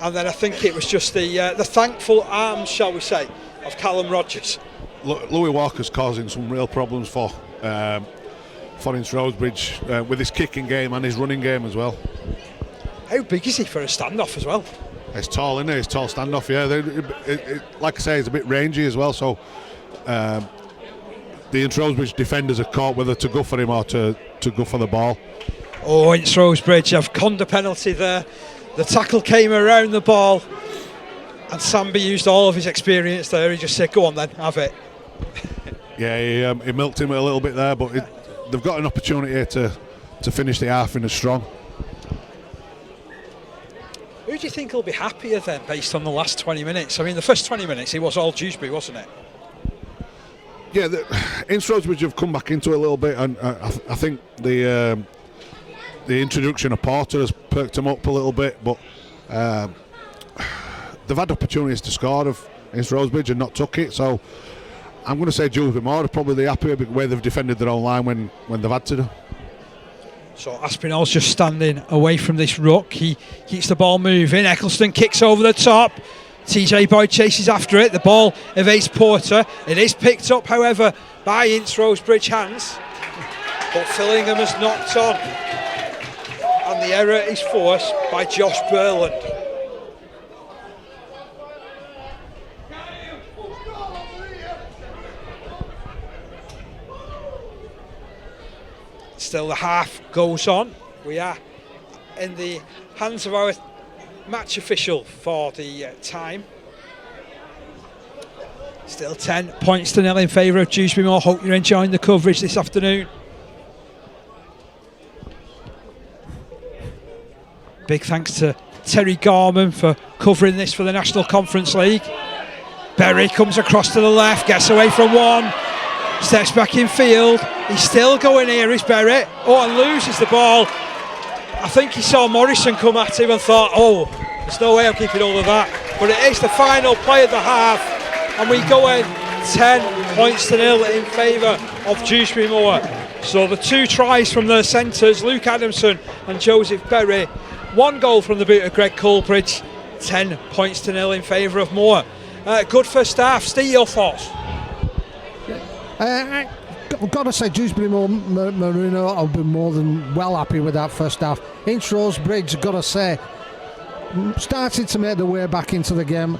and then I think it was just the thankful arms, shall we say, of Callum Rogers. Louis Walker's causing some real problems for Ince Rose Bridge with his kicking game and his running game as well. How big is he for a standoff as well? It's tall, isn't it? It's tall standoff, yeah. Like I say, it's a bit rangy as well, so the Ince Rose Bridge defenders are caught whether to go for him or to go for the ball. Oh, Ince Rose Bridge have conned a penalty there. The tackle came around the ball, and Samby used all of his experience there. He just said, go on then, have it. Yeah, he milked him a little bit there, but they've got an opportunity here to finish the half in a strong. Who do you think will be happier then, based on the last 20 minutes? I mean, the first 20 minutes, it was all Dewsbury, wasn't it? Yeah, Ince Rose Bridge have come back into it a little bit, and I think the introduction of Porter has perked them up a little bit, but they've had opportunities to score of Ince Rose Bridge and not took it, so I'm going to say Dewsbury Moor are probably the happier way they've defended their own line when they've had to do. So Aspinall's just standing away from this ruck. He keeps the ball moving. Eccleston kicks over the top. TJ Boyd chases after it. The ball evades Porter. It is picked up, however, by Ince Rose Bridge hands. But Fillingham has knocked on. And the error is forced by Josh Burland. Still the half goes on. We are in the hands of our match official for the time. Still 10 points to nil in favour of Dewsbury Moor. Hope you're enjoying the coverage this afternoon. Big thanks to Terry Gorman for covering this for the National Conference League. Berry comes across to the left, gets away from one, steps back in field. He's still going here, is Berry. Oh, and loses the ball. I think he saw Morrison come at him and thought, oh, there's no way I'm keeping hold of that. But it is the final play of the half, and we go in 10 points to nil in favour of Dewsbury Moor. So the 2 tries from the centres, Luke Adamson and Joseph Berry. 1 goal from the boot of Greg Coolbridge. 10 points to nil in favour of Moor. Good first half. Steve, your thoughts? I've got to say, Dewsbury Moor Marino have been more than well happy with that first half. Ince Rose Bridge, got to say, started to make their way back into the game.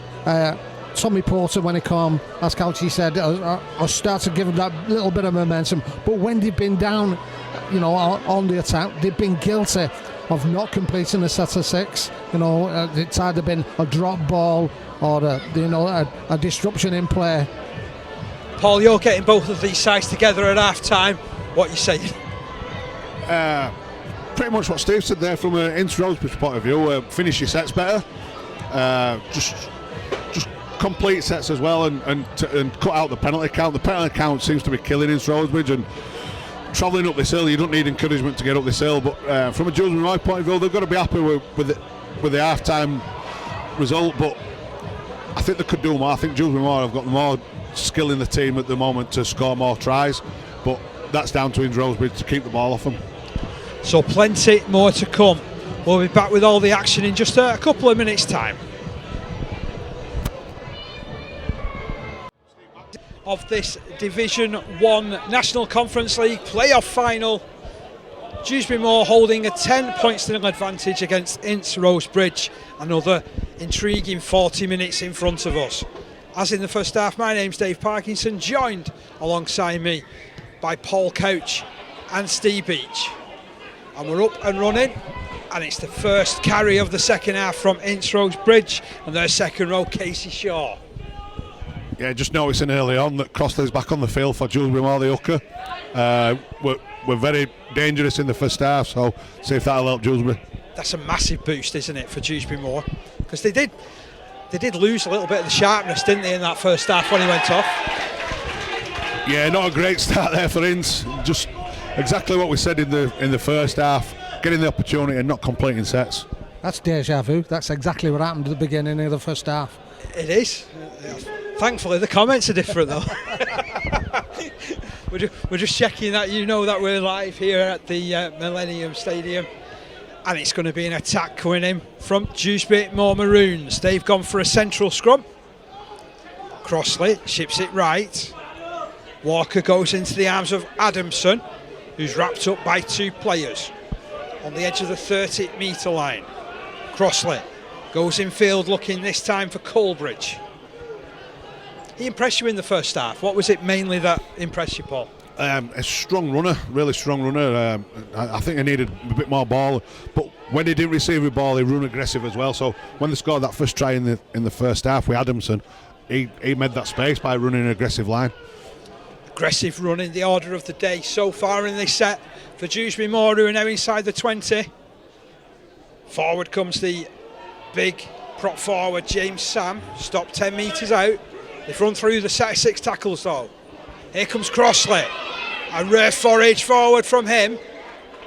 Tommy Porter, when he came, as Couchy said, I started to give him that little bit of momentum. But when they've been down, on the attack, they've been guilty of not completing a set of 6. It's either been a drop ball or a disruption in play. Paul, you're getting both of these sides together at half time. What are you saying? Pretty much what Steve said there from an Ince Rose Bridge point of view. Finish your sets better. Just complete sets as well, and cut out the penalty count. The penalty count seems to be killing Ince Rose Bridge, and travelling up this hill, you don't need encouragement to get up this hill. But from a Dewsbury Moor point of view, they've got to be happy with the half-time result. But I think they could do more. I think Dewsbury Moor have got more skill in the team at the moment to score more tries. But that's down to Ince Rose Bridge to keep the ball off them. So plenty more to come. We'll be back with all the action in just a couple of minutes' time. Of this Division 1 National Conference League playoff final, Dewsbury Moor holding a 10-point advantage against Ince Rose Bridge. Another intriguing 40 minutes in front of us. As in the first half, my name's Dave Parkinson, joined alongside me by Paul Couch and Steve Beach. And we're up and running, and it's the first carry of the second half from Ince Rose Bridge and their second row, Casey Shaw. Yeah, just noticing early on that Crossley's back on the field for Dewsbury Moor, the hooker. We're very dangerous in the first half, so see if that'll help Dewsbury. That's a massive boost, isn't it, for Dewsbury Moor? Because they did lose a little bit of the sharpness, didn't they, in that first half when he went off? Yeah, not a great start there for Ince. Just exactly what we said in the first half, getting the opportunity and not completing sets. That's deja vu. That's exactly what happened at the beginning of the first half. It is. Thankfully, the comments are different though. We're just checking that you know that we're live here at the Millennium Stadium, and it's going to be an attack coming in from Dewsbury Moor Maroons. They've gone for a central scrum. Crossley ships it right. Walker goes into the arms of Adamson, who's wrapped up by two players on the edge of the 30-metre line. Crossley goes in field, looking this time for Coleridge. He impressed you in the first half. What was it mainly that impressed you, Paul? A strong runner, really strong runner. I think he needed a bit more ball, but when he didn't receive the ball, he run aggressive as well. So when they scored that first try in the first half with Adamson, he made that space by running an aggressive line. Aggressive running, the order of the day so far in this set for Dewsbury Moor, who are now inside the 20. Forward comes the big prop forward James Sam, stopped 10 metres out. They've run through the set of 6 tackles though. Here comes Crossley. A rare forage forward from him,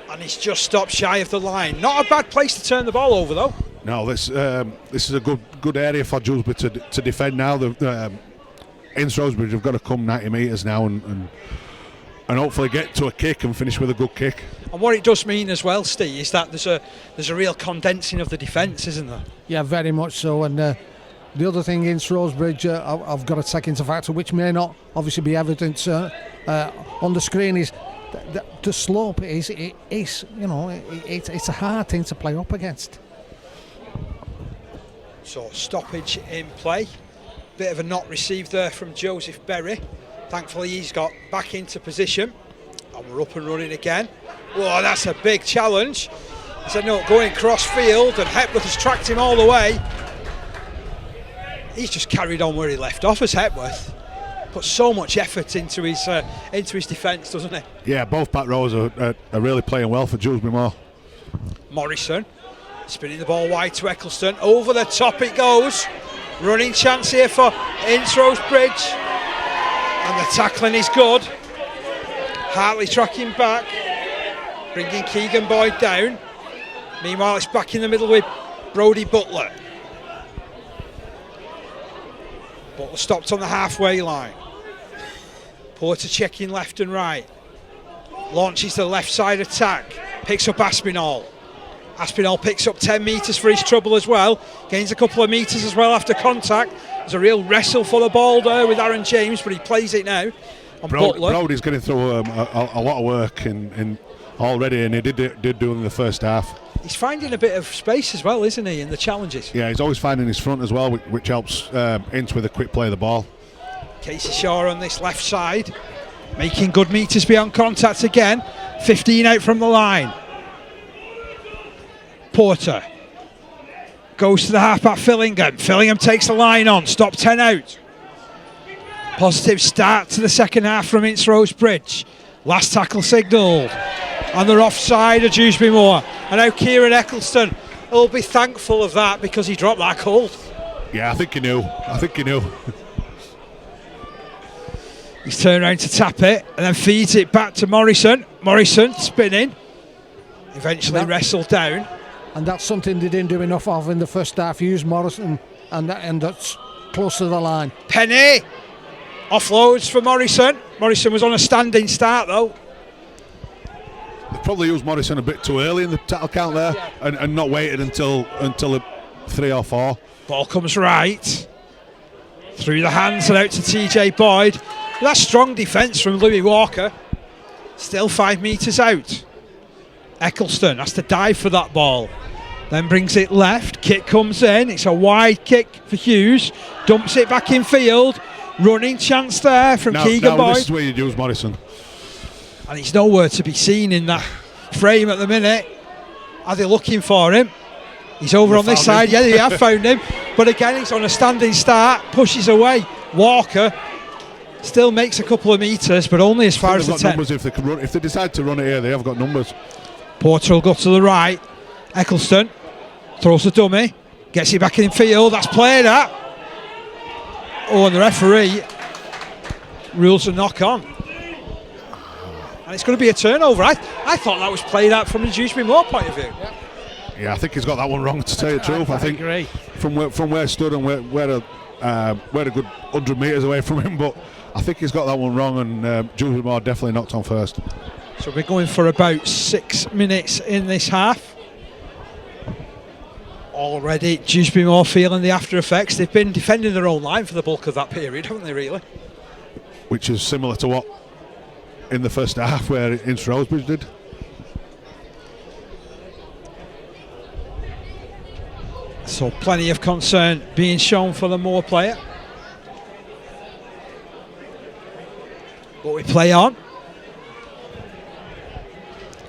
and he's just stopped shy of the line. Not a bad place to turn the ball over though. No, this is a good area for Dewsbury to defend now. The Ince Rose Bridge have got to come 90 metres now and hopefully get to a kick and finish with a good kick. And what it does mean as well, Steve, is that there's a real condensing of the defence, isn't there? Yeah, very much so. And the other thing, Ince Rose Bridge, I've got to take into factor, which may not obviously be evident on the screen, is the slope is it's a hard thing to play up against. So stoppage in play. Bit of a not received there from Joseph Berry. Thankfully he's got back into position, and we're up and running again. Whoa, that's a big challenge. He said no, going cross field, and Hepworth has tracked him all the way. He's just carried on where he left off as Hepworth. Put so much effort into his defence, doesn't he? Yeah, both back rows are really playing well for Dewsbury Moor. Morrison spinning the ball wide to Eccleston. Over the top it goes. Running chance here for Ince Rose Bridge. And the tackling is good. Hartley tracking back, bringing Keegan Boyd down. Meanwhile, it's back in the middle with Brodie Butler. Butler stopped on the halfway line. Porter checking left and right. Launches the left side attack. Picks up Aspinall. Aspinall picks up 10 metres for his trouble as well. Gains a couple of metres as well after contact. There's a real wrestle for the ball there with Aaron James, but he plays it now on Butler. Brodie's getting through a lot of work in already, and he did do in the first half. He's finding a bit of space as well, isn't he, in the challenges? Yeah, he's always finding his front as well, which helps Ince with a quick play of the ball. Casey Shaw on this left side, making good metres beyond contact again. 15 out from the line. Porter goes to the halfback Fillingham. Fillingham takes the line on, stop 10 out. Positive start to the second half from Ince Rose Bridge. Last tackle signalled. and they're offside of Dewsbury Moor. And now Kieran Eccleston will be thankful of that because he dropped that cold. Yeah, I think he knew. He's turned around to tap it and then feeds it back to Morrison. Morrison spinning, eventually wrestled down. And that's something they didn't do enough of in the first half. Use Morrison, and that's close to the line. Penny offloads for Morrison. Morrison was on a standing start though. They probably used Morrison a bit too early in the tackle count there, and not waited until a 3 or 4. Ball comes right through the hands and out to TJ Boyd. That's strong defence from Louis Walker. Still 5 metres out. Eccleston has to dive for that ball. Then brings it left. Kick comes in. It's a wide kick for Hughes. Dumps it back in field. Running chance there from Keegan Boyd. This is where you use Morrison. And he's nowhere to be seen in that frame at the minute. Are they looking for him? He's over on this side. Yeah, they have found him. But again, he's on a standing start. Pushes away. Walker still makes a couple of metres, but only as far as the 10. Numbers if they decide to run it here, they have got numbers. Porter will go to the right. Eccleston throws the dummy. Gets it back in field. That's played at. Oh, and the referee rules a knock on. And it's going to be a turnover. I thought that was played out from the Dewsbury Moor point of view. Yeah, I think he's got that one wrong, to tell you the truth. I think agree. From where he stood and we're a good 100 metres away from him, but I think he's got that one wrong, and Dewsbury Moor definitely knocked on first. So we're going for about 6 minutes in this half. Already Dewsbury Moor feeling the after effects. They've been defending their own line for the bulk of that period, haven't they, really? Which is similar to what in the first half where Ince Rose Bridge did. So plenty of concern being shown for the Moor player. But we play on.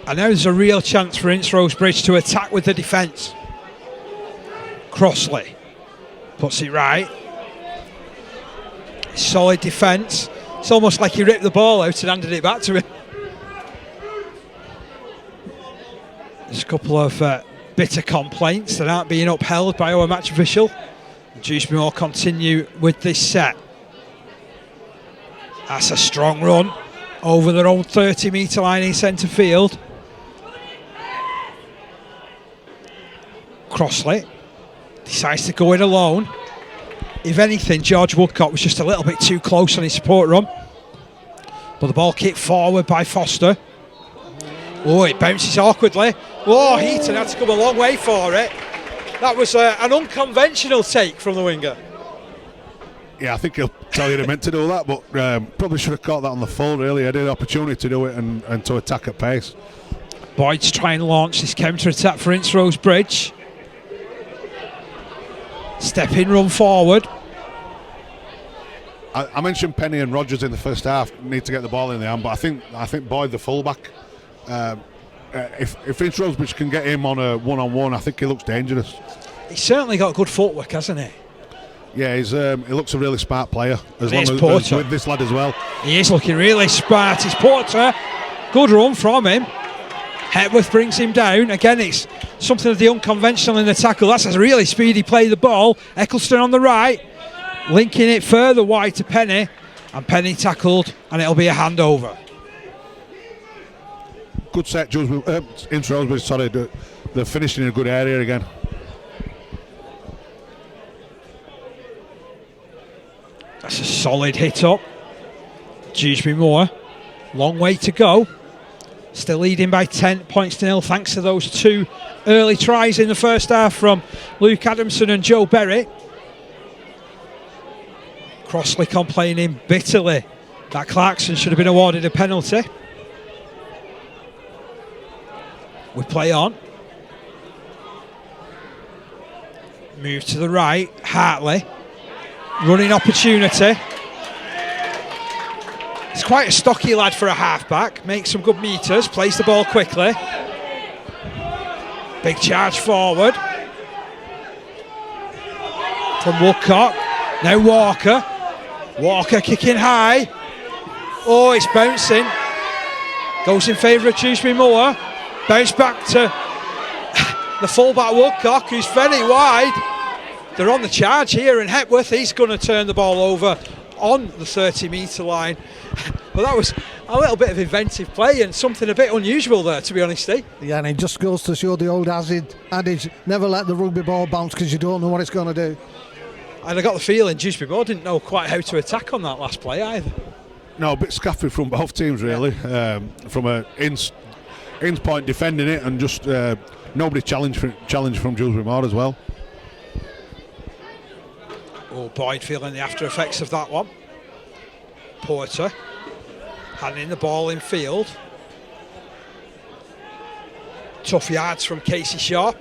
And now there's a real chance for Ince Rose Bridge to attack with the defence. Crossley puts it right. Solid defence. It's almost like he ripped the ball out and handed it back to him. There's a couple of bitter complaints that aren't being upheld by our match official. Dewsbury Moor continue with this set. That's a strong run over their own 30-metre line in centre field. Crossley decides to go in alone. If anything, George Woodcock was just a little bit too close on his support run. But the ball kicked forward by Foster. Oh, it bounces awkwardly. Oh, Heaton had to come a long way for it. That was an unconventional take from the winger. Yeah, I think he'll tell you they meant to do that, but probably should have caught that on the full, really. I had an opportunity to do it and to attack at pace. Boyd's trying to launch this counter-attack for Ince Rose Bridge. Step in, run forward. I mentioned Penny and Rogers in the first half need to get the ball in the hand, but I think Boyd, the fullback, if Ince Rose Bridge can get him on a one-on-one, I think he looks dangerous. He's certainly got good footwork, hasn't he? Yeah, he looks a really smart player, as long as with this lad as well. He is looking really smart. It's Porter. Good run from him. Hepworth brings him down. Again, it's something of the unconventional in the tackle. That's a really speedy play, the ball. Eccleston on the right, linking it further wide to Penny. And Penny tackled, and it'll be a handover. Good set, Ince Rose Bridge, sorry. They're finishing in a good area again. That's a solid hit up. Dewsbury Moor, long way to go. Still leading by 10 points to nil thanks to those 2 early tries in the first half from Luke Adamson and Joe Berry. Crossley complaining bitterly that Clarkson should have been awarded a penalty. We play on. Move to the right, Hartley. Running opportunity. He's quite a stocky lad for a half-back. Makes some good metres. Plays the ball quickly. Big charge forward. From Woodcock. Now Walker. Walker kicking high. Oh, it's bouncing. Goes in favour of Dewsbury Moor. Bounce back to the fullback Woodcock, who's very wide. They're on the charge here, and Hepworth, he's going to turn the ball over on the 30-metre line. But that was a little bit of inventive play and something a bit unusual there, to be honest, Steve. Yeah, and it just goes to show the old adage, never let the rugby ball bounce because you don't know what it's going to do. And I got the feeling Dewsbury Moor didn't know quite how to attack on that last play either. No, a bit scaffy from both teams, really. From a Ince point defending it, and just nobody challenged from Dewsbury Moor as well. Oh, Boyd feeling the after effects of that one. Porter handing the ball in field. Tough yards from Casey Shaw.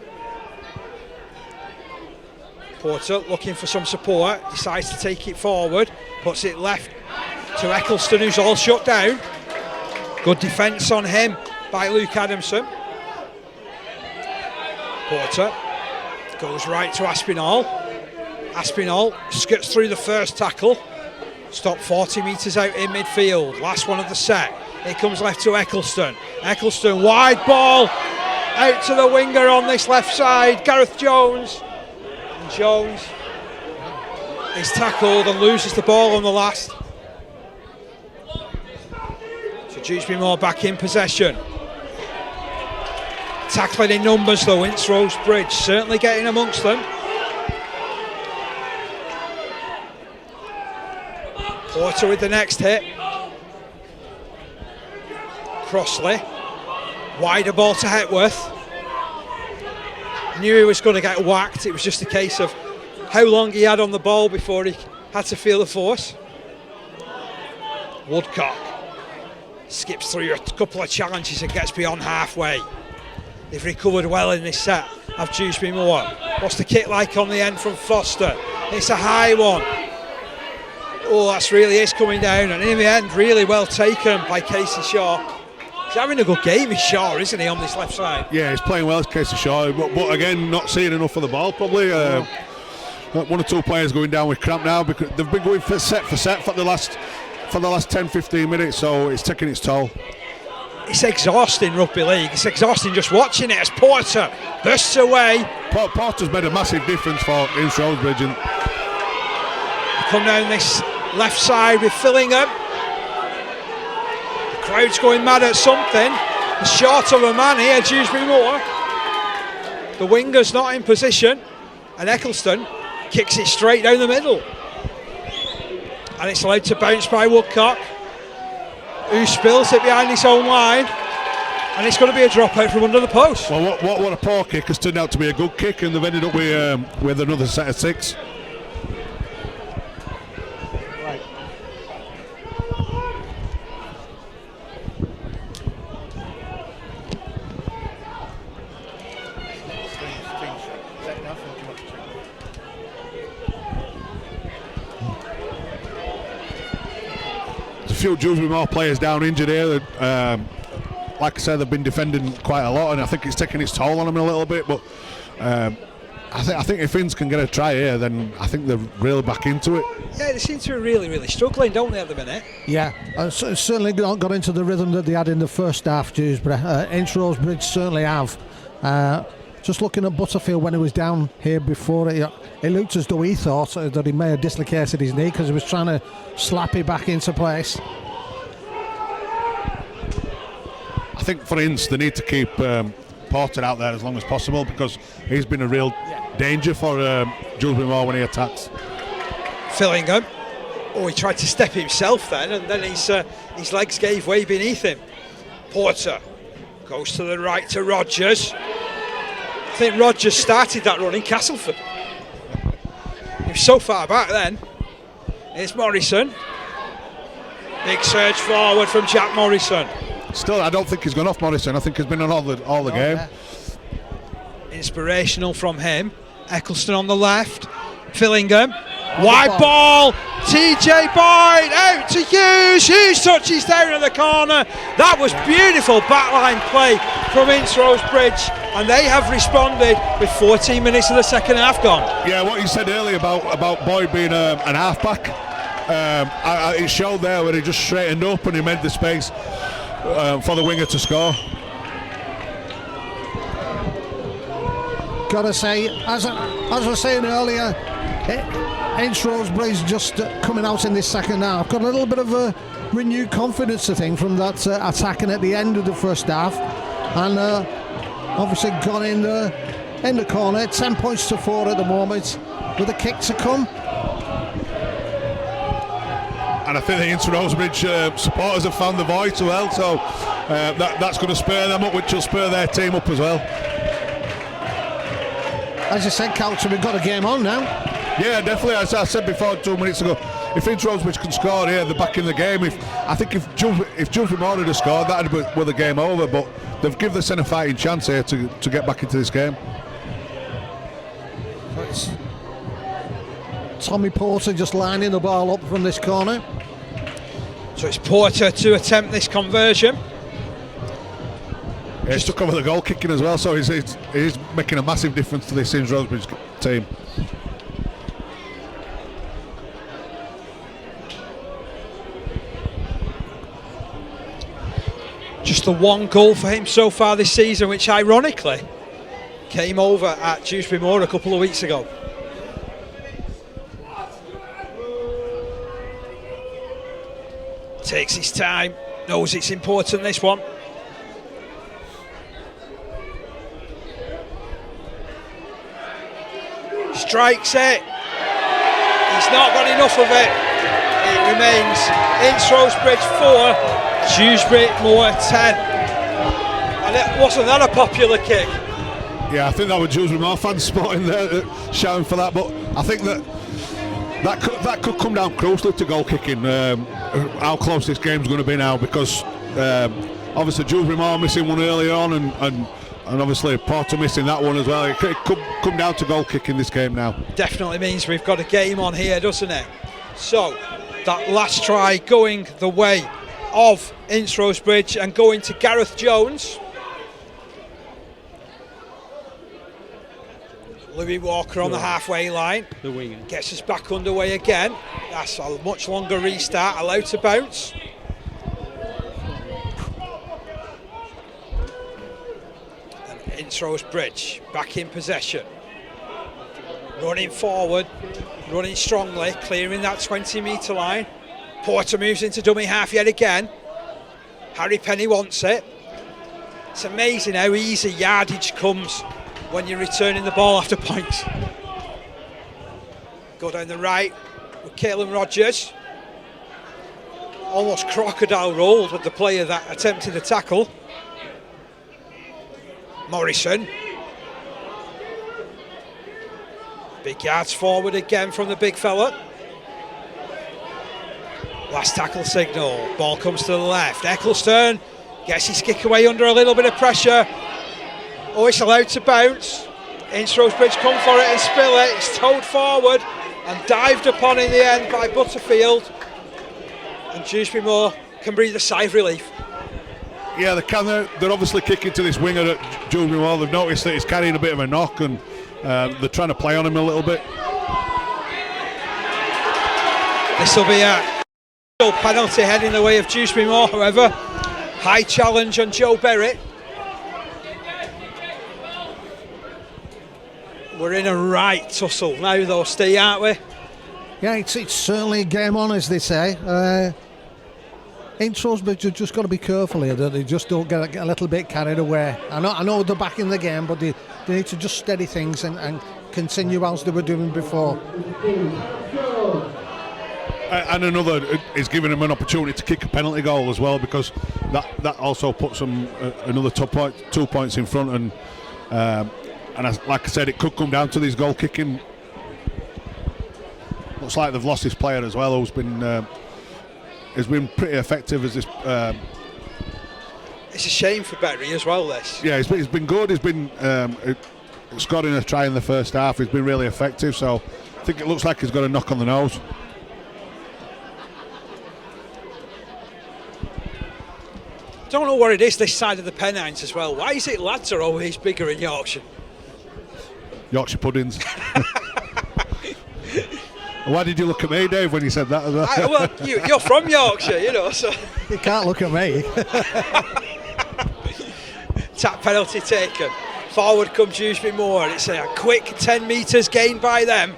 Porter looking for some support, decides to take it forward, puts it left to Eccleston, who's all shut down. Good defence on him by Luke Adamson. Porter goes right to Aspinall. Aspinall skirts through the first tackle. Stopped 40 metres out in midfield. Last one of the set. It comes left to Eccleston. Eccleston, wide ball out to the winger on this left side. Gareth Jones. And Jones is tackled and loses the ball on the last. So Dewsbury Moor back in possession. Tackling in numbers though, Ince Rose Bridge certainly getting amongst them. Porter with the next hit. Crossley. Wider ball to Hepworth. Knew he was going to get whacked. It was just a case of how long he had on the ball before he had to feel the force. Woodcock skips through a couple of challenges and gets beyond halfway. They've recovered well in this set of Dewsbury Moor. What's the kick like on the end from Foster? It's a high one. Oh, that's really is coming down, and in the end, really well taken by Casey Shaw. He's having a good game, is Shaw, isn't he, on this left side? Yeah, he's playing well, Casey Shaw, but again, not seeing enough of the ball, probably. One or two players going down with cramp now, because they've been going for set for the last 10-15 minutes, so it's taking its toll. It's exhausting, rugby league. It's exhausting just watching it as Porter bursts away. Porter's made a massive difference for Ince Rose Bridge. And come down this left side with Fillingham. The crowd's going mad at something. The short of a man here, Dewsbury Moor. The winger's not in position, and Eccleston kicks it straight down the middle. And it's allowed to bounce by Woodcock, who spills it behind his own line, and it's going to be a dropout from under the post. Well, what a poor kick has turned out to be a good kick, and they've ended up with another set of 6. Right. There's a few Dewsbury Moor players down injured here. Like I said, they've been defending quite a lot, and I think it's taking its toll on them a little bit. But I think if Ince can get a try here, then I think they're really back into it. Yeah, they seem to be really struggling, don't they, at the minute? Yeah, certainly not got into the rhythm that they had in the first half, Dewsbury. Ince Rose Bridge certainly have. Just looking at Butterfield when he was down here before, it looked as though he thought that he may have dislocated his knee because he was trying to slap it back into place. I think for Ince, they need to keep Porter out there as long as possible, because he's been a real danger for Dewsbury Moor when he attacks. Fillingham. Oh, he tried to step himself then, and then his legs gave way beneath him. Porter goes to the right to Rogers. I think Rogers started that run in Castleford. He was so far back then. Here's Morrison. Big surge forward from Jack Morrison. Still, I don't think he's gone off Morrison. I think he's been on all the game. Yeah. Inspirational from him. Eccleston on the left. Fillingham. Wide ball. TJ Boyd out to Hughes. Hughes touches down in the corner. That was beautiful backline play from Ince Rose Bridge, and they have responded with 14 minutes of the second half gone. Yeah, what you said earlier about Boyd being an halfback, it showed there where he just straightened up and he made the space. for the winger to score. Gotta say, as I was saying earlier, Ince Rose Bridge just coming out in this second half. Got a little bit of a renewed confidence, I think, from that attacking at the end of the first half, and obviously gone in the corner. 10 points to 4 at the moment, with a kick to come. And I think the Ince Rose Bridge supporters have found the voice as well, so that's going to spur them up, which will spur their team up as well. As you said, Couch, we've got a game on now. Yeah, definitely. As I said before 2 minutes ago, if Ince Rose Bridge can score here, they're back in the game. I think if Dewsbury Moor had scored, that'd be with the game over. But they've given the centre fighting chance here to get back into this game. It's Tommy Porter just lining the ball up from this corner. So it's Porter to attempt this conversion. Yeah, he's took over the goal kicking as well, so he's making a massive difference to this Ince Rose Bridge team. Just the one goal for him so far this season, which ironically came over at Dewsbury Moor a couple of weeks ago. Takes his time, knows it's important, this one. Strikes it. He's not got enough of it. It remains Ince Rose Bridge 4, Dewsbury Moor 10. And wasn't that a popular kick? Yeah, I think that was Dewsbury Moor fans spotting there, shouting for that. But I think that could come down crucially to goal kicking. How close this game's going to be now, because obviously Dewsbury Moor missing one earlier on, and obviously Porter missing that one as well. It could come down to goal kicking this game now. Definitely means we've got a game on here, doesn't it? So that last try going the way of Ince Rose Bridge and going to Gareth Jones. Louis Walker on the halfway line. The winger. Gets us back underway again. That's a much longer restart, allowed to bounce. Ince Rose Bridge back in possession, running forward, running strongly, clearing that 20-metre line. Porter moves into dummy half yet again. Harry Penny wants it. It's amazing how easy yardage comes when you're returning the ball after points. Go down the right with Caelan Rogers. Almost crocodile rolled with the player that attempted the tackle. Morrison. Big yards forward again from the big fella. Last tackle signal. Ball comes to the left. Ecclestone gets his kick away under a little bit of pressure. Oh, it's allowed to bounce. Ince Rose Bridge come for it and spill it. It's towed forward and dived upon in the end by Butterfield. And Dewsbury Moor can breathe a sigh of relief. Yeah, they can. They're obviously kicking to this winger at Dewsbury Moor. They've noticed that he's carrying a bit of a knock, and they're trying to play on him a little bit. This will be a penalty heading the way of Dewsbury Moor, however. High challenge on Joe Berrett. We're in a right tussle now though, Steve, aren't we? Yeah, it's certainly a game on, as they say. Ince Rose Bridge have just got to be careful here that they just don't get a little bit carried away. I know they're back in the game, but they need to just steady things and continue as they were doing before. And another is giving them an opportunity to kick a penalty goal as well, because that also puts them another 2 points in front. And like I said, it could come down to these goal kicking. Looks like they've lost this player as well, who's been pretty effective as this. It's a shame for Berry as well, this. Yeah, he's been good. He's been scoring a try in the first half. He's been really effective, so I think it looks like he's got a knock on the nose. Don't know what it is this side of the Pennines as well. Why is it lads are always bigger in Yorkshire? Yorkshire puddings. Why did you look at me, Dave, when you said that as well? Well, you're from Yorkshire, you know, so. You can't look at me. Tap penalty taken. Forward comes Dewsbury Moor. It's a quick 10 metres gained by them.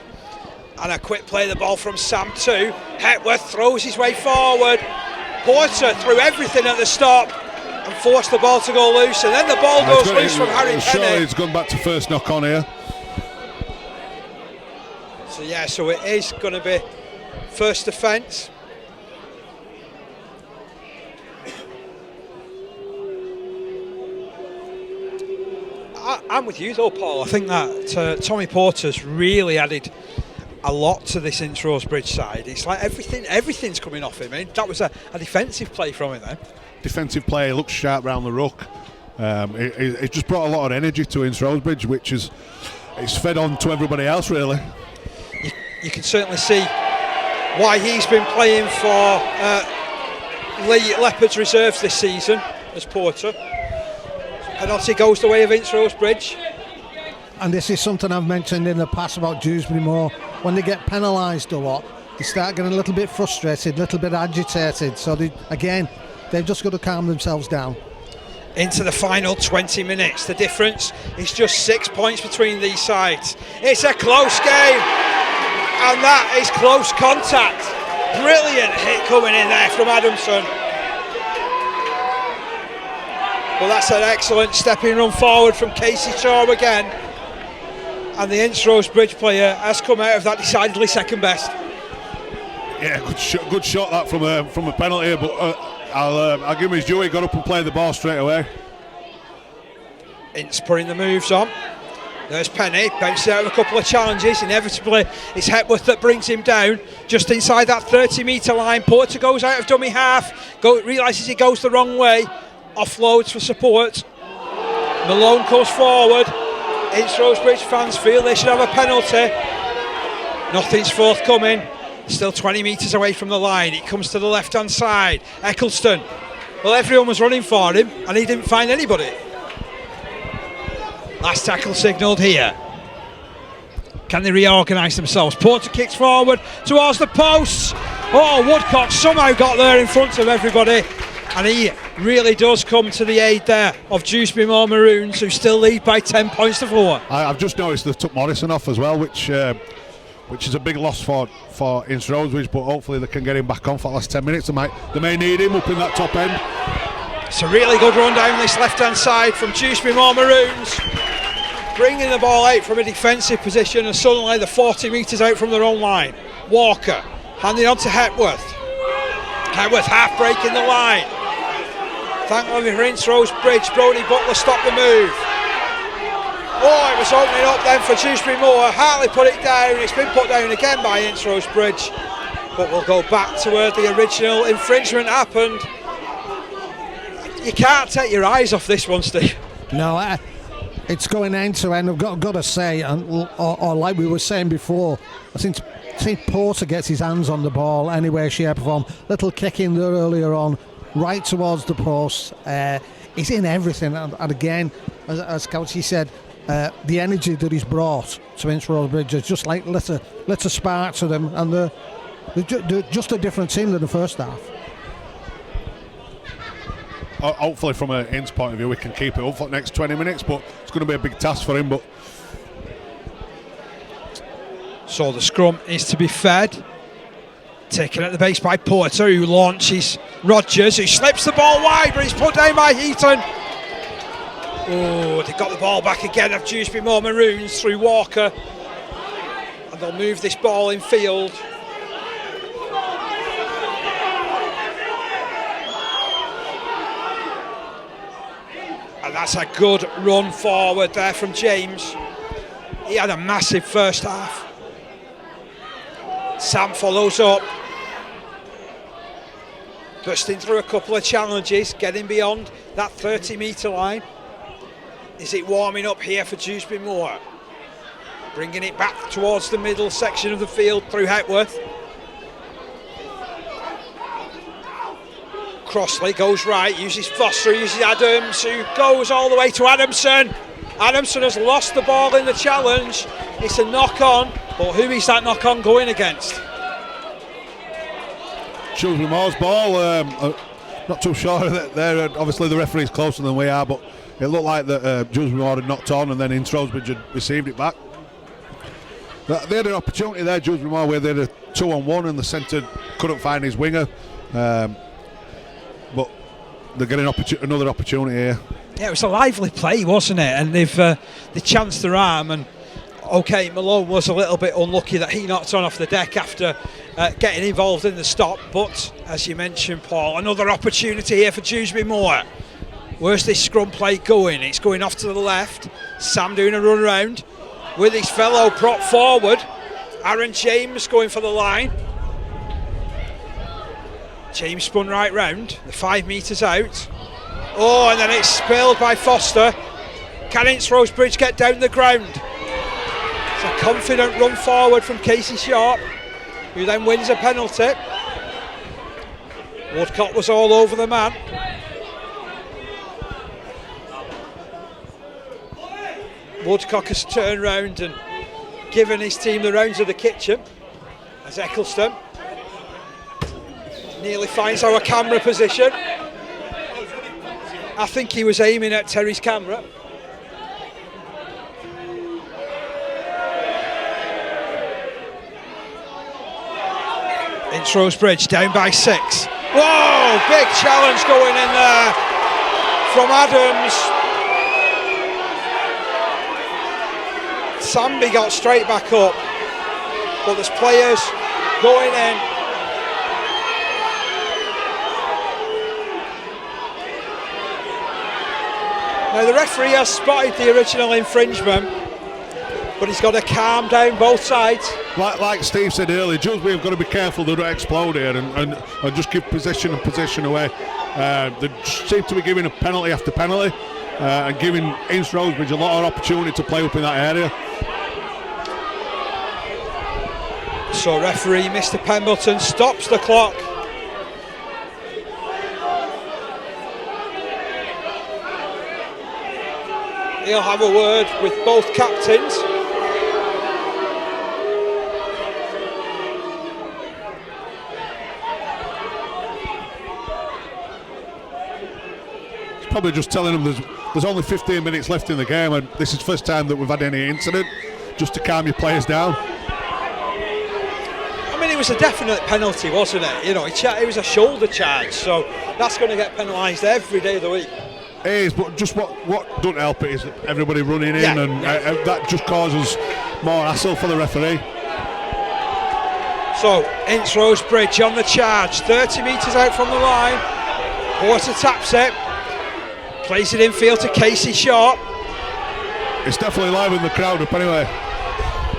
And a quick play of the ball from Sam too. Hepworth throws his way forward. Porter threw everything at the stop and forced the ball to go loose. And then the ball goes loose from Harry Penny. Surely he's gone back to first knock on here. So yeah, so it is going to be first offence. I'm with you though, Paul. I think that Tommy Porter's really added a lot to this Ince Rose Bridge side. It's like everything's coming off him. That was a defensive play from him then. Defensive play, looks sharp round the ruck. It just brought a lot of energy to Ince Rose Bridge, which is it's fed on to everybody else really. You can certainly see why he's been playing for Lee Leopards reserves this season as Porter. Penalty goes the way of Ince Rose Bridge. And this is something I've mentioned in the past about Dewsbury Moor. When they get penalised a lot, they start getting a little bit frustrated, a little bit agitated. So they've just got to calm themselves down. Into the final 20 minutes. The difference is just 6 points between these sides. It's a close game. And that is close contact. Brilliant hit coming in there from Adamson. Well, that's an excellent stepping run forward from Casey Shaw again. And the Ince Rose Bridge player has come out of that decidedly second best. Yeah, good shot that from a penalty, but I'll give him his due. He got up and played the ball straight away. Ince putting the moves on. There's Penny, bounces out of a couple of challenges. Inevitably, it's Hepworth that brings him down. Just inside that 30-metre line, Porter goes out of dummy half, realises he goes the wrong way, offloads for support. Malone goes forward. Ince Rose Bridge fans feel they should have a penalty. Nothing's forthcoming. Still 20 metres away from the line. It comes to the left-hand side. Eccleston. Well, everyone was running for him, and he didn't find anybody. Last tackle signalled here. Can they reorganise themselves? Porter kicks forward towards the posts. Oh, Woodcock somehow got there in front of everybody. And he really does come to the aid there of Dewsbury Moor Maroons, who still lead by 10 points to 4. I've just noticed they took Morrison off as well, which is a big loss for Ince Rose Bridge, but hopefully they can get him back on for the last 10 minutes. They may need him up in that top end. It's a really good run down this left-hand side from Dewsbury Moor Maroons, bringing the ball out from a defensive position, and suddenly they're 40 metres out from their own line. Walker handing on to Hepworth. Hepworth half breaking the line. Thankfully for Ince Rose Bridge, Brody Butler stopped the move. Oh, it was opening up then for Dewsbury Moor. Hartley put it down. It's been put down again by Ince Rose Bridge. But we'll go back to where the original infringement happened. You can't take your eyes off this one, Steve. No, it's going end to end. I've got to say, or like we were saying before, I think Porter gets his hands on the ball anyway, shape or form. Little kick in there earlier on, right towards the post. He's in everything, and again, as Couchy said, the energy that he's brought to Ince Rose Bridge is just like lit a spark to them, and they're just a different team than the first half. Hopefully from an Ince point of view we can keep it up for the next 20 minutes, but it's going to be a big task for him. But so the scrum is to be fed. Taken at the base by Porter, who launches Rogers, who slips the ball wide, but he's put down by Heaton. Oh, they got the ball back again of Dewsbury Moor Maroons through Walker, and they'll move this ball in field. And that's a good run forward there from James. He had a massive first half. Sam follows up, busting through a couple of challenges, getting beyond that 30-metre line. Is it warming up here for Dewsbury Moor? Bringing it back towards the middle section of the field through Hepworth. Crossley goes right, uses Foster, uses Adams, who goes all the way to Adamson. Adamson has lost the ball in the challenge. It's a knock on. But who is that knock on going against? Dewsbury Moor's ball. Not too sure. They're obviously the referee's closer than we are, but it looked like that Dewsbury Moor had knocked on, and then Ince Rose Bridge had received it back. They had an opportunity there, Dewsbury Moor, where they had a 2-on-1 and the centre couldn't find his winger. But they're getting another opportunity here. Yeah, it was a lively play, wasn't it? And they chanced their arm, and OK, Malone was a little bit unlucky that he knocked on off the deck after getting involved in the stop. But as you mentioned, Paul, another opportunity here for Dewsbury Moor. Where's this scrum play going? It's going off to the left. Sam doing a run around with his fellow prop forward. Aaron James going for the line. James spun right round, the 5 metres out. Oh, and then it's spilled by Foster. Can Ince Rose Bridge get down the ground? It's a confident run forward from Casey Sharp, who then wins a penalty. Woodcock was all over the man. Woodcock has turned round and given his team the rounds of the kitchen as Eccleston nearly finds our camera position. I think he was aiming at Terry's camera. Ince Rose Bridge down by 6. Whoa, big challenge going in there from Adams. Samby got straight back up, but there's players going in. Now the referee has spotted the original infringement, but he's got to calm down both sides. Like Steve said earlier, Dewsbury have got to be careful they don't explode here and just give possession away. They seem to be giving a penalty after penalty and giving Ince Rose Bridge a lot of opportunity to play up in that area. So referee Mr. Pemberton stops the clock. He'll have a word with both captains. He's probably just telling them there's only 15 minutes left in the game, and this is the first time that we've had any incident, just to calm your players down. I mean, it was a definite penalty, wasn't it? You know, it was a shoulder charge, so that's going to get penalised every day of the week. It is, but just what don't help it is everybody running in, and that just causes more hassle for the referee. So Ince Rose Bridge on the charge, 30 metres out from the line. Porter taps it, plays it infield to Casey Sharp. It's definitely livening the crowd up anyway.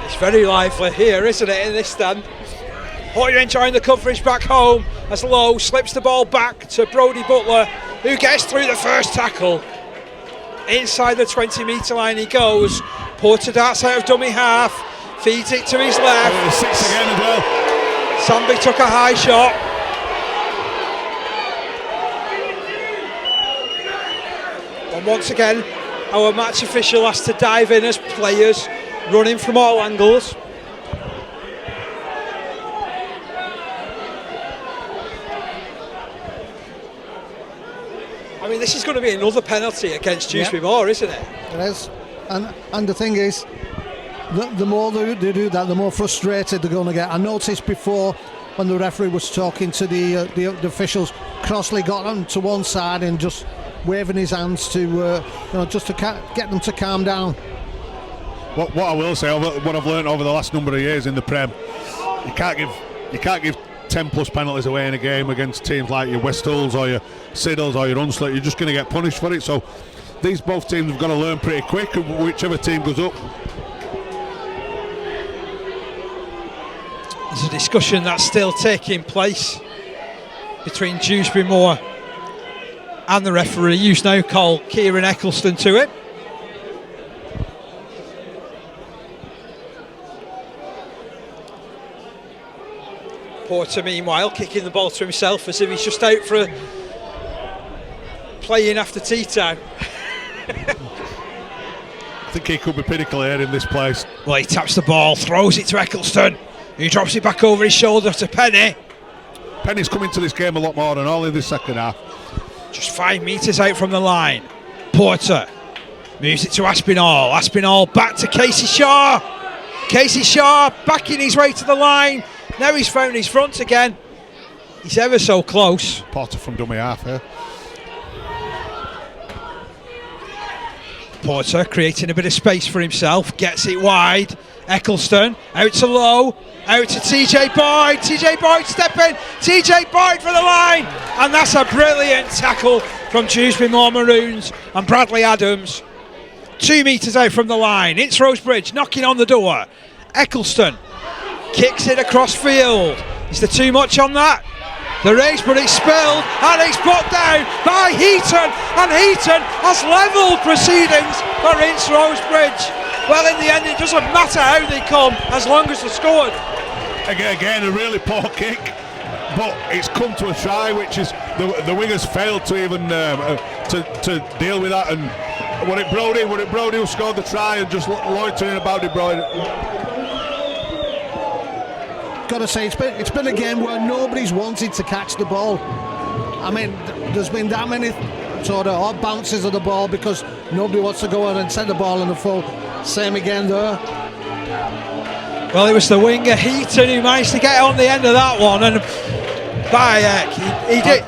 It's very lively here, isn't it, in this stand? Hope you're enjoying the coverage back home as Lowe slips the ball back to Brodie Butler, who gets through the first tackle. Inside the 20 metre line he goes. Porter darts out of dummy half, feeds it to his left. 6 again as well. Samby took a high shot. And once again, our match official has to dive in as players running from all angles. I mean, this is going to be another penalty against Dewsbury Moor, isn't it? It is. And the thing is, the more they do that, the more frustrated they're going to get. I noticed before when the referee was talking to the officials, Crossley got on to one side and just waving his hands to, just to get them to calm down. What I will say, what I've learned over the last number of years in the Prem, you can't give 10 plus penalties away in a game against teams like your West Hulls or your Siddles or your Hunslet. You're just going to get punished for it. So these both teams have got to learn pretty quick, whichever team goes up. There's a discussion that's still taking place between Dewsbury Moor and the referee, who's now called Kieran Eccleston to it. Porter meanwhile kicking the ball to himself as if he's just out for playing after tea time. I think he could be pinnacle here in this place. Well, he taps the ball, throws it to Eccleston. He drops it back over his shoulder to Penny. Penny's come into this game a lot more than all in this second half. Just 5 metres out from the line. Porter moves it to Aspinall. Aspinall back to Casey Shaw. Casey Shaw backing his way to the line. Now he's found his front again. He's ever so close. Porter from dummy half here. Porter creating a bit of space for himself. Gets it wide. Eccleston out to Lowe. Out to TJ Boyd. TJ Boyd stepping. TJ Boyd for the line. And that's a brilliant tackle from Dewsbury Moor Maroons and Bradley Adams. 2 metres out from the line. Ince Rose Bridge knocking on the door. Eccleston kicks it across field. Is there too much on that? There is, but it's spilled and it's put down by Heaton, and Heaton has levelled proceedings for Ince Rose Bridge. Well, in the end, it doesn't matter how they come as long as they're scored. Again, a really poor kick, but it's come to a try, which is the wingers failed to even to deal with that. And was it Brody who scored the try and just loitering about it, Brody? Got to say, it's been a game where nobody's wanted to catch the ball. I mean, there's been that many sort of odd bounces of the ball because nobody wants to go out and set the ball in the full. Same again there. Well, it was the winger Heaton who managed to get on the end of that one, and by heck, he did.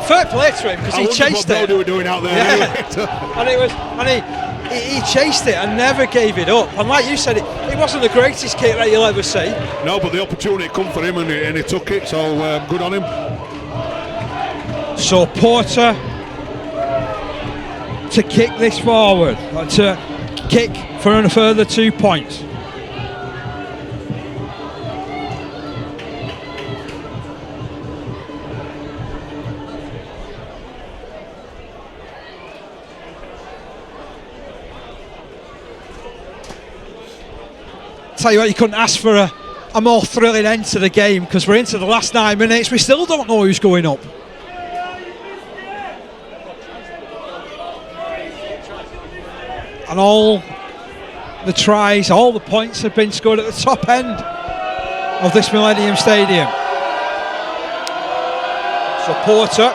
Fair play to him because he chased what it. Brody were doing out there. Yeah. and he chased it and never gave it up. And like you said, it wasn't the greatest kick that you'll ever see. No, but the opportunity come for him and he took it. So good on him. So Porter to kick this forward, to kick for a further 2 points. Tell you what, you couldn't ask for a more thrilling end to the game because we're into the last 9 minutes. We still don't know who's going up. And all the tries, all the points have been scored at the top end of this Millennium Stadium. So Porter,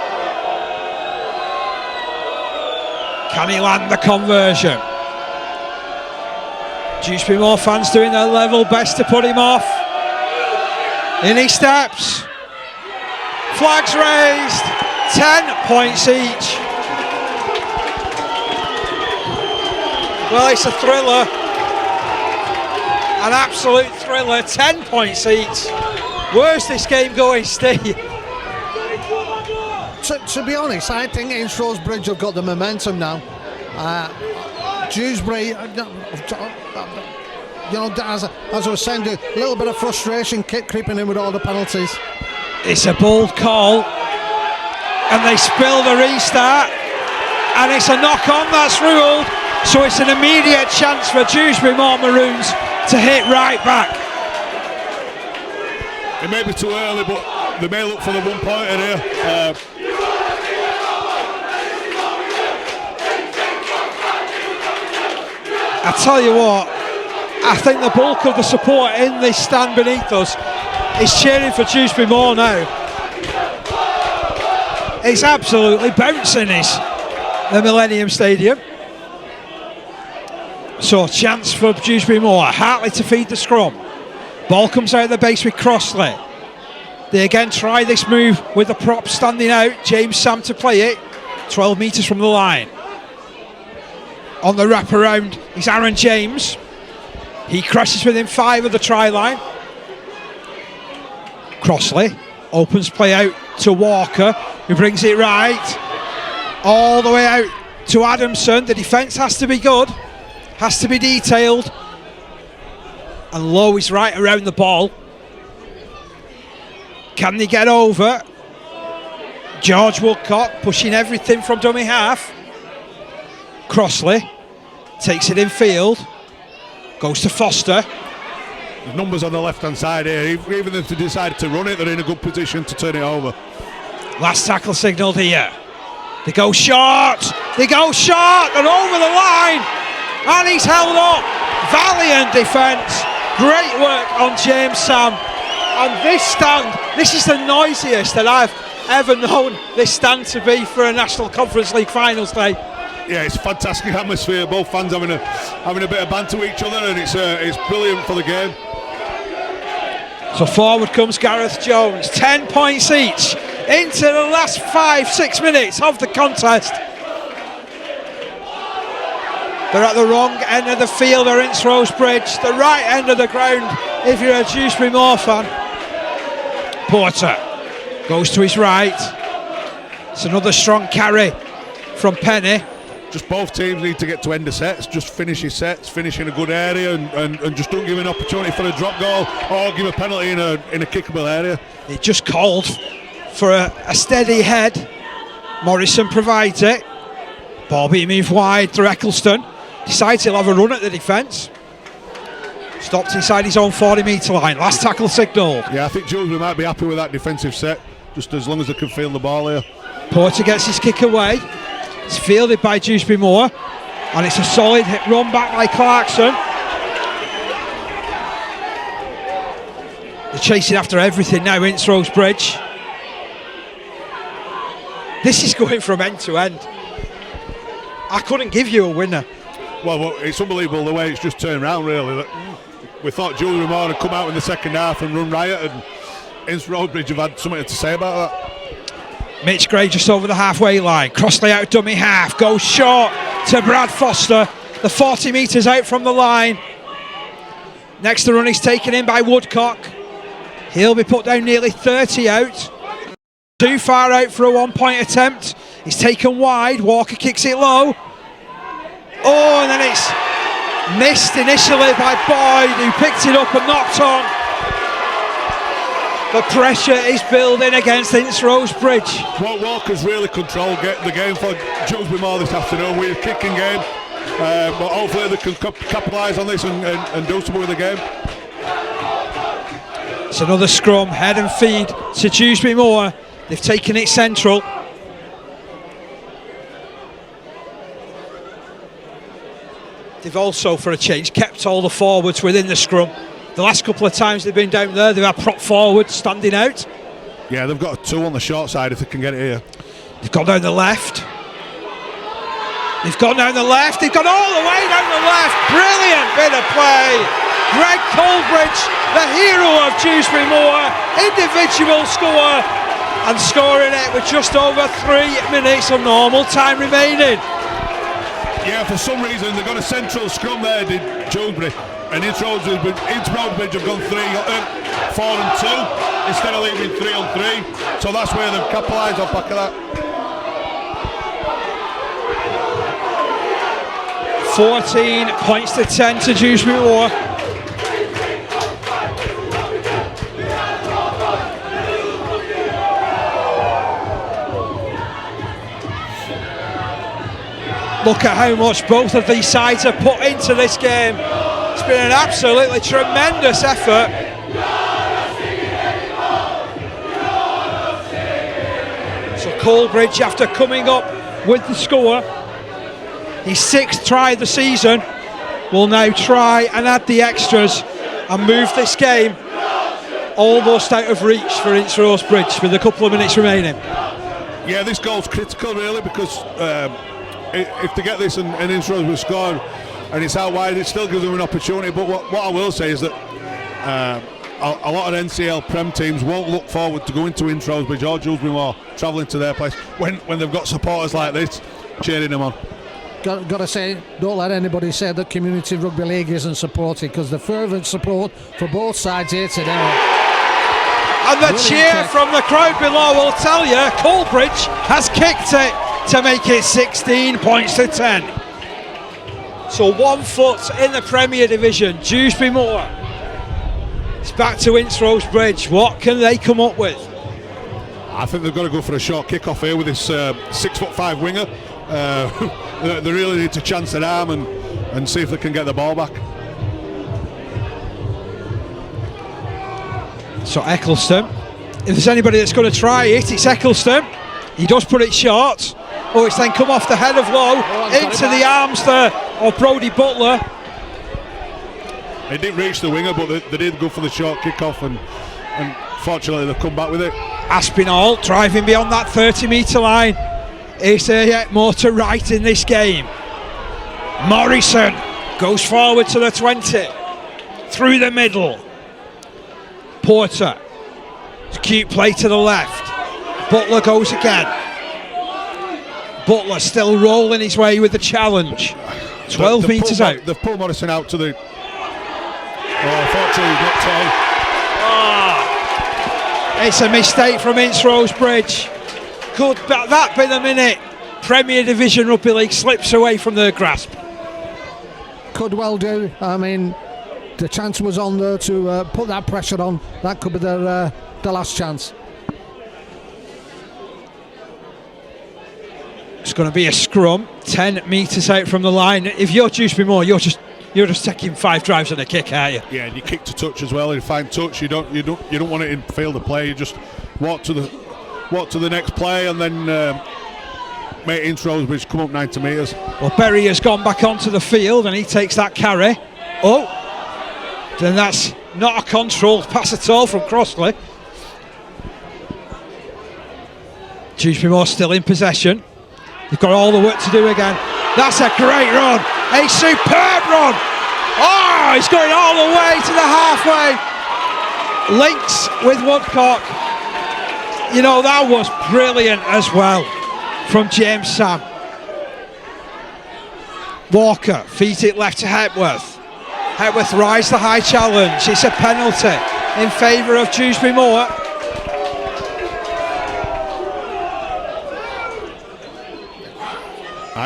can he land the conversion? Dewsbury Moor fans doing their level best to put him off. In he steps. Flags raised. 10 points each. Well, it's a thriller. An absolute thriller. 10 points each. Where's this game going, Steve? To be honest, I think Ince Rose Bridge have got the momentum now. Dewsbury, as I was saying, a little bit of frustration creeping in with all the penalties. It's a bold call, and they spill the restart, and it's a knock-on that's ruled, so it's an immediate chance for Dewsbury Moor Maroons to hit right back. It may be too early, but they may look for the 1 pointer here. I tell you what, I think the bulk of the support in this stand beneath us is cheering for Dewsbury Moor now. It's absolutely bouncing, the Millennium Stadium. So chance for Dewsbury Moor. Hartley to feed the scrum. Ball comes out of the base with Crossley. They again try this move with the prop standing out. James Sam to play it. 12 metres from the line. On the wraparound is Aaron James. He crashes within 5 of the try line. Crossley opens play out to Walker, who brings it right all the way out to Adamson. The defence has to be good, has to be detailed, and Lowe is right around the ball. Can they get over? George Woodcock pushing everything from dummy half. Crossley takes it in field, goes to Foster. The numbers on the left hand side here, even if they decide to run it, they're in a good position to turn it over. Last tackle signalled here. They go short, they're over the line, and he's held up. Valiant defence. Great work on James Sam. And this is the noisiest that I've ever known this stand to be for a National Conference League finals day. Yeah, it's a fantastic atmosphere. Both fans having a bit of banter with each other, and it's brilliant for the game. So forward comes Gareth Jones. 10 points each into the last 5-6 minutes of the contest. They're at the wrong end of the field, they're Ince Rose Bridge, the right end of the ground if you're a Dewsbury Moor fan. Porter goes to his right. It's another strong carry from Penny. Just both teams need to get to end of sets, just finish his sets, finish in a good area, and just don't give an opportunity for a drop goal or give a penalty in a kickable area. It just called for a steady head. Morrison provides it. Ball being moved wide through Eccleston. Decides he'll have a run at the defence. Stopped inside his own 40-metre line. Last tackle signalled. Yeah, I think Dewsbury might be happy with that defensive set, just as long as they can feel the ball here. Porter gets his kick away. It's fielded by Dewsbury Moor, and it's a solid hit run back by Clarkson. They're chasing after everything now, Ince Rose Bridge. This is going from end to end. I couldn't give you a winner. Well, it's unbelievable the way it's just turned around, really. We thought Dewsbury Moor had come out in the second half and run riot, and Ince Rose Bridge have had something to say about that. Mitch Gray just over the halfway line. Crossley out dummy half. Goes short to Brad Foster. The 40 metres out from the line. Next the run is taken in by Woodcock. He'll be put down nearly 30 out. Too far out for a 1-point attempt. He's taken wide. Walker kicks it low. Oh, and then it's missed initially by Boyd, who picked it up and knocked on. The pressure is building against Ince Rose Bridge. Well, Walker's really controlled the game for Dewsbury Moor this afternoon with a kicking game. But hopefully they can capitalise on this and do something with the game. It's another scrum, head and feed to Dewsbury Moor. They've taken it central. They've also, for a change, kept all the forwards within the scrum. The last couple of times they've been down there, they've had prop forwards standing out. Yeah, they've got a 2 on the short side if they can get it here. They've gone down the left. They've gone down the left. They've gone all the way down the left. Brilliant bit of play. Greg Colbridge, the hero of Dewsbury Moor, individual score, and scoring it with just over 3 minutes of normal time remaining. Yeah, for some reason they've got a central scrum there, did Dewsbury, and Ince Rose Bridge have gone 4 and 2 instead of leaving 3 on 3. So that's where they've capitalised off back of that. 14 points to 10 to Dewsbury Moor. Look at how much both of these sides have put into this game. It's been an absolutely tremendous effort. So Colbridge, after coming up with the score, his 6th try of the season, will now try and add the extras and move this game almost out of reach for Ince Rose Bridge with a couple of minutes remaining. Yeah, this goal's critical really, because if they get this and Ince Rose will score and it's out wide, it still gives them an opportunity. But what I will say is that a lot of NCL Prem teams won't look forward to going to Ince Rose Bridge or Dewsbury Moor travelling to their place when they've got supporters like this cheering them on. Got to say, don't let anybody say that Community Rugby League isn't supported, because the fervent support for both sides here today. And the cheer from the crowd below will tell you Colbridge has kicked it to make it 16 points to 10. So 1 foot in the Premier Division. Dewsbury Moor. It's back to Ince Rose Bridge. What can they come up with? I think they've got to go for a short kick-off here with this 6'5" winger. They really need to chance their arm and see if they can get the ball back. So Eccleston, if there's anybody that's going to try it, it's Eccleston. He does put it short. Oh, it's then come off the head of Lowe into the arms there of Brodie Butler. It didn't reach the winger, but they did go for the short kick-off, and fortunately they've come back with it. Aspinall driving beyond that 30-metre line. Is there yet more to write in this game? Morrison goes forward to the 20, through the middle. Porter, cute play to the left. Butler goes again. Butler still rolling his way with the challenge. 12 metres out. They've pulled Morrison out to the... unfortunately he's not tall. It's a mistake from Ince Rose Bridge. Could that be the minute Premier Division Rugby League slips away from their grasp? Could well do. I mean, the chance was on there to put that pressure on. That could be their last chance. It's going to be a scrum 10 metres out from the line. If you're Dewsbury Moor, you're just taking 5 drives and a kick, aren't you? Yeah, and you kick to touch as well. You find touch. You don't want it in field of play. You just walk to the next play, and then make Ince Rose Bridge come up 90 metres. Well, Berry has gone back onto the field, and he takes that carry. Oh, then that's not a controlled pass at all from Crossley. Dewsbury Moor still in possession. They've got all the work to do again. That's a great run, a superb run. Oh, he's going all the way to the halfway. Links with Woodcock. You know, that was brilliant as well from James Sam. Walker feeds it left to Hepworth. Hepworth rides the high challenge. It's a penalty in favour of Dewsbury Moor.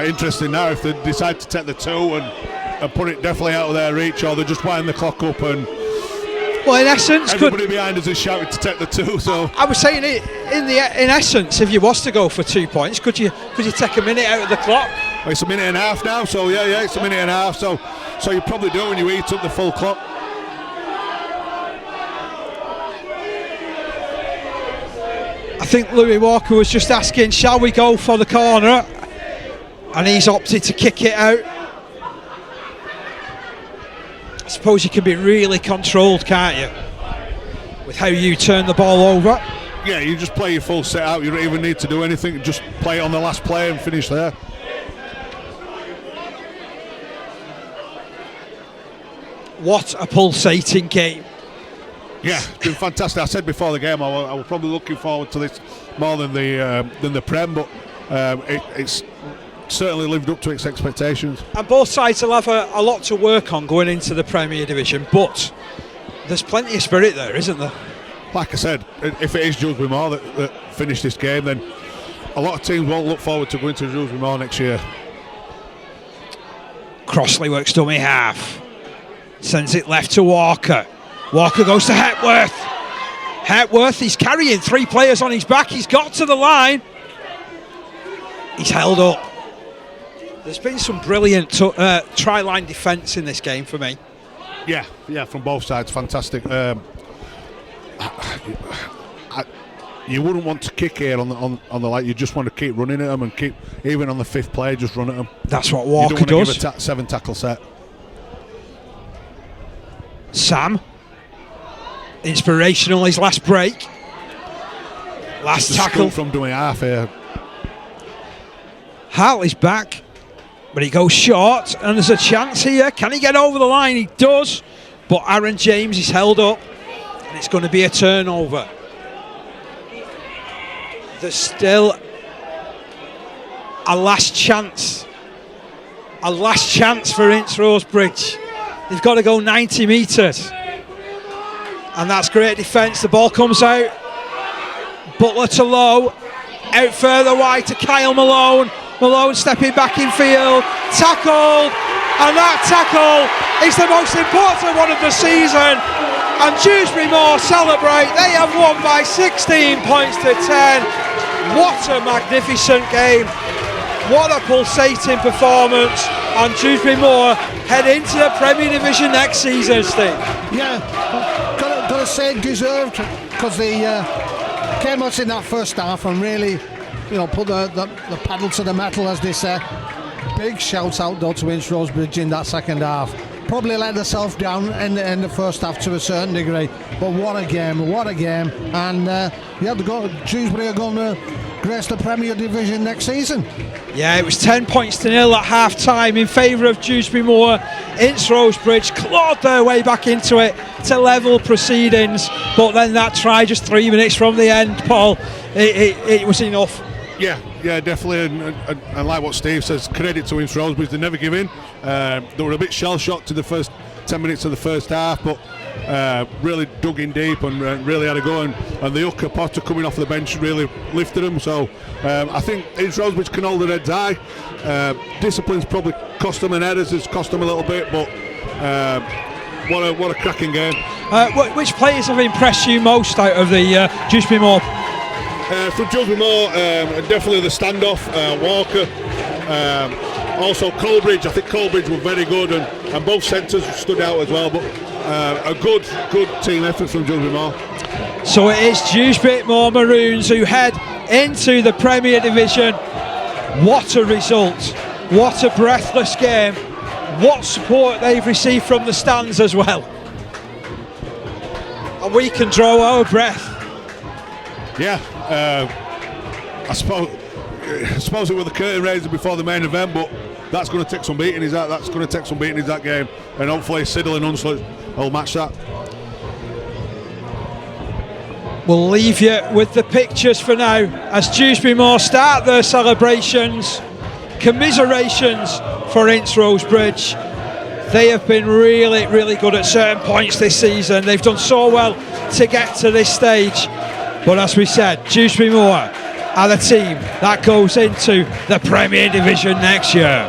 Interesting now if they decide to take the 2 and put it definitely out of their reach, or they just wind the clock up and... Well, in essence, everybody behind us is shouting to take the 2. So I was saying, in essence, if you was to go for 2 points, could you take a minute out of the clock? Well, it's a minute and a half now, so yeah, it's a minute and a half. So you probably do when you eat up the full clock. I think Louis Walker was just asking, shall we go for the corner? And he's opted to kick it out. I suppose you can be really controlled, can't you? With how you turn the ball over. Yeah, you just play your full set out. You don't even need to do anything. Just play it on the last play and finish there. What a pulsating game. Yeah, it's been fantastic. I said before the game I was probably looking forward to this more than the Prem, but it's certainly lived up to its expectations. And both sides will have a lot to work on going into the Premier Division, but there's plenty of spirit there, isn't there? Like I said, if it is Dewsbury Moor that finish this game, then a lot of teams won't look forward to going to Dewsbury Moor next year. Crossley works dummy half, sends it left to Walker. Walker goes to Hepworth. Hepworth, he's carrying 3 players on his back. He's got to the line. He's held up. There's been some brilliant try-line defence in this game for me. Yeah, from both sides, fantastic. You wouldn't want to kick here on the light. You just want to keep running at them and keep, even on the 5th play, just run at them. That's what Walker does. You don't want to give a 7 tackle set. Sam, inspirational his last break. Last tackle from doing half here. Hartley's back, but he goes short, and there's a chance here. Can he get over the line? He does, but Aaron James is held up, and it's going to be a turnover. There's still a last chance for Ince Rose Bridge. They've got to go 90 metres, and that's great defence. The ball comes out. Butler to Lowe, out further wide to Kyle Malone. Malone stepping back in field, tackled, and that tackle is the most important one of the season. And Dewsbury Moor celebrate. They have won by 16 points to 10. What a magnificent game. What a pulsating performance. And Dewsbury Moor head into the Premier Division next season, Steve. Yeah, gotta say deserved, because they came out in that first half and really put the pedal to the metal, as they say. Big shout out though to Ince Rose Bridge in that second half. Probably let themselves down in the first half to a certain degree, but what a game, and Dewsbury are going to grace the Premier Division next season. Yeah, it was 10 points to nil at half time in favour of Dewsbury Moor. Ince Rose Bridge clawed their way back into it to level proceedings, but then that try just 3 minutes from the end, Paul, it was enough. Yeah, definitely, and like what Steve says, credit to Ince Rose Bridge, they never give in. They were a bit shell-shocked to the first 10 minutes of the first half, but really dug in deep and really had a go, and the hooker Potter coming off the bench really lifted them. So I think Ince Rose Bridge can hold their heads high. Discipline's probably cost them, and errors has cost them a little bit, but what a cracking game. Which players have impressed you most out of the Dewsbury Moor? From Dewsbury Moor, definitely the standoff, Walker, also Colbridge. I think Colbridge were very good, and both centres stood out as well, but a good team effort from Dewsbury Moor. So it is Dewsbury Moor Maroons who head into the Premier Division. What a result, what a breathless game, what support they've received from the stands as well, and we can draw our breath. Yeah, I suppose it was the curtain raiser before the main event, but that's going to take some beating. That game, and hopefully Siddle and Hunslet will match that. We'll leave you with the pictures for now as Dewsbury Moor start their celebrations. Commiserations for Ince Rose Bridge. They have been really, really good at certain points this season. They've done so well to get to this stage. But as we said, Dewsbury Moor are the team that goes into the Premier Division next year.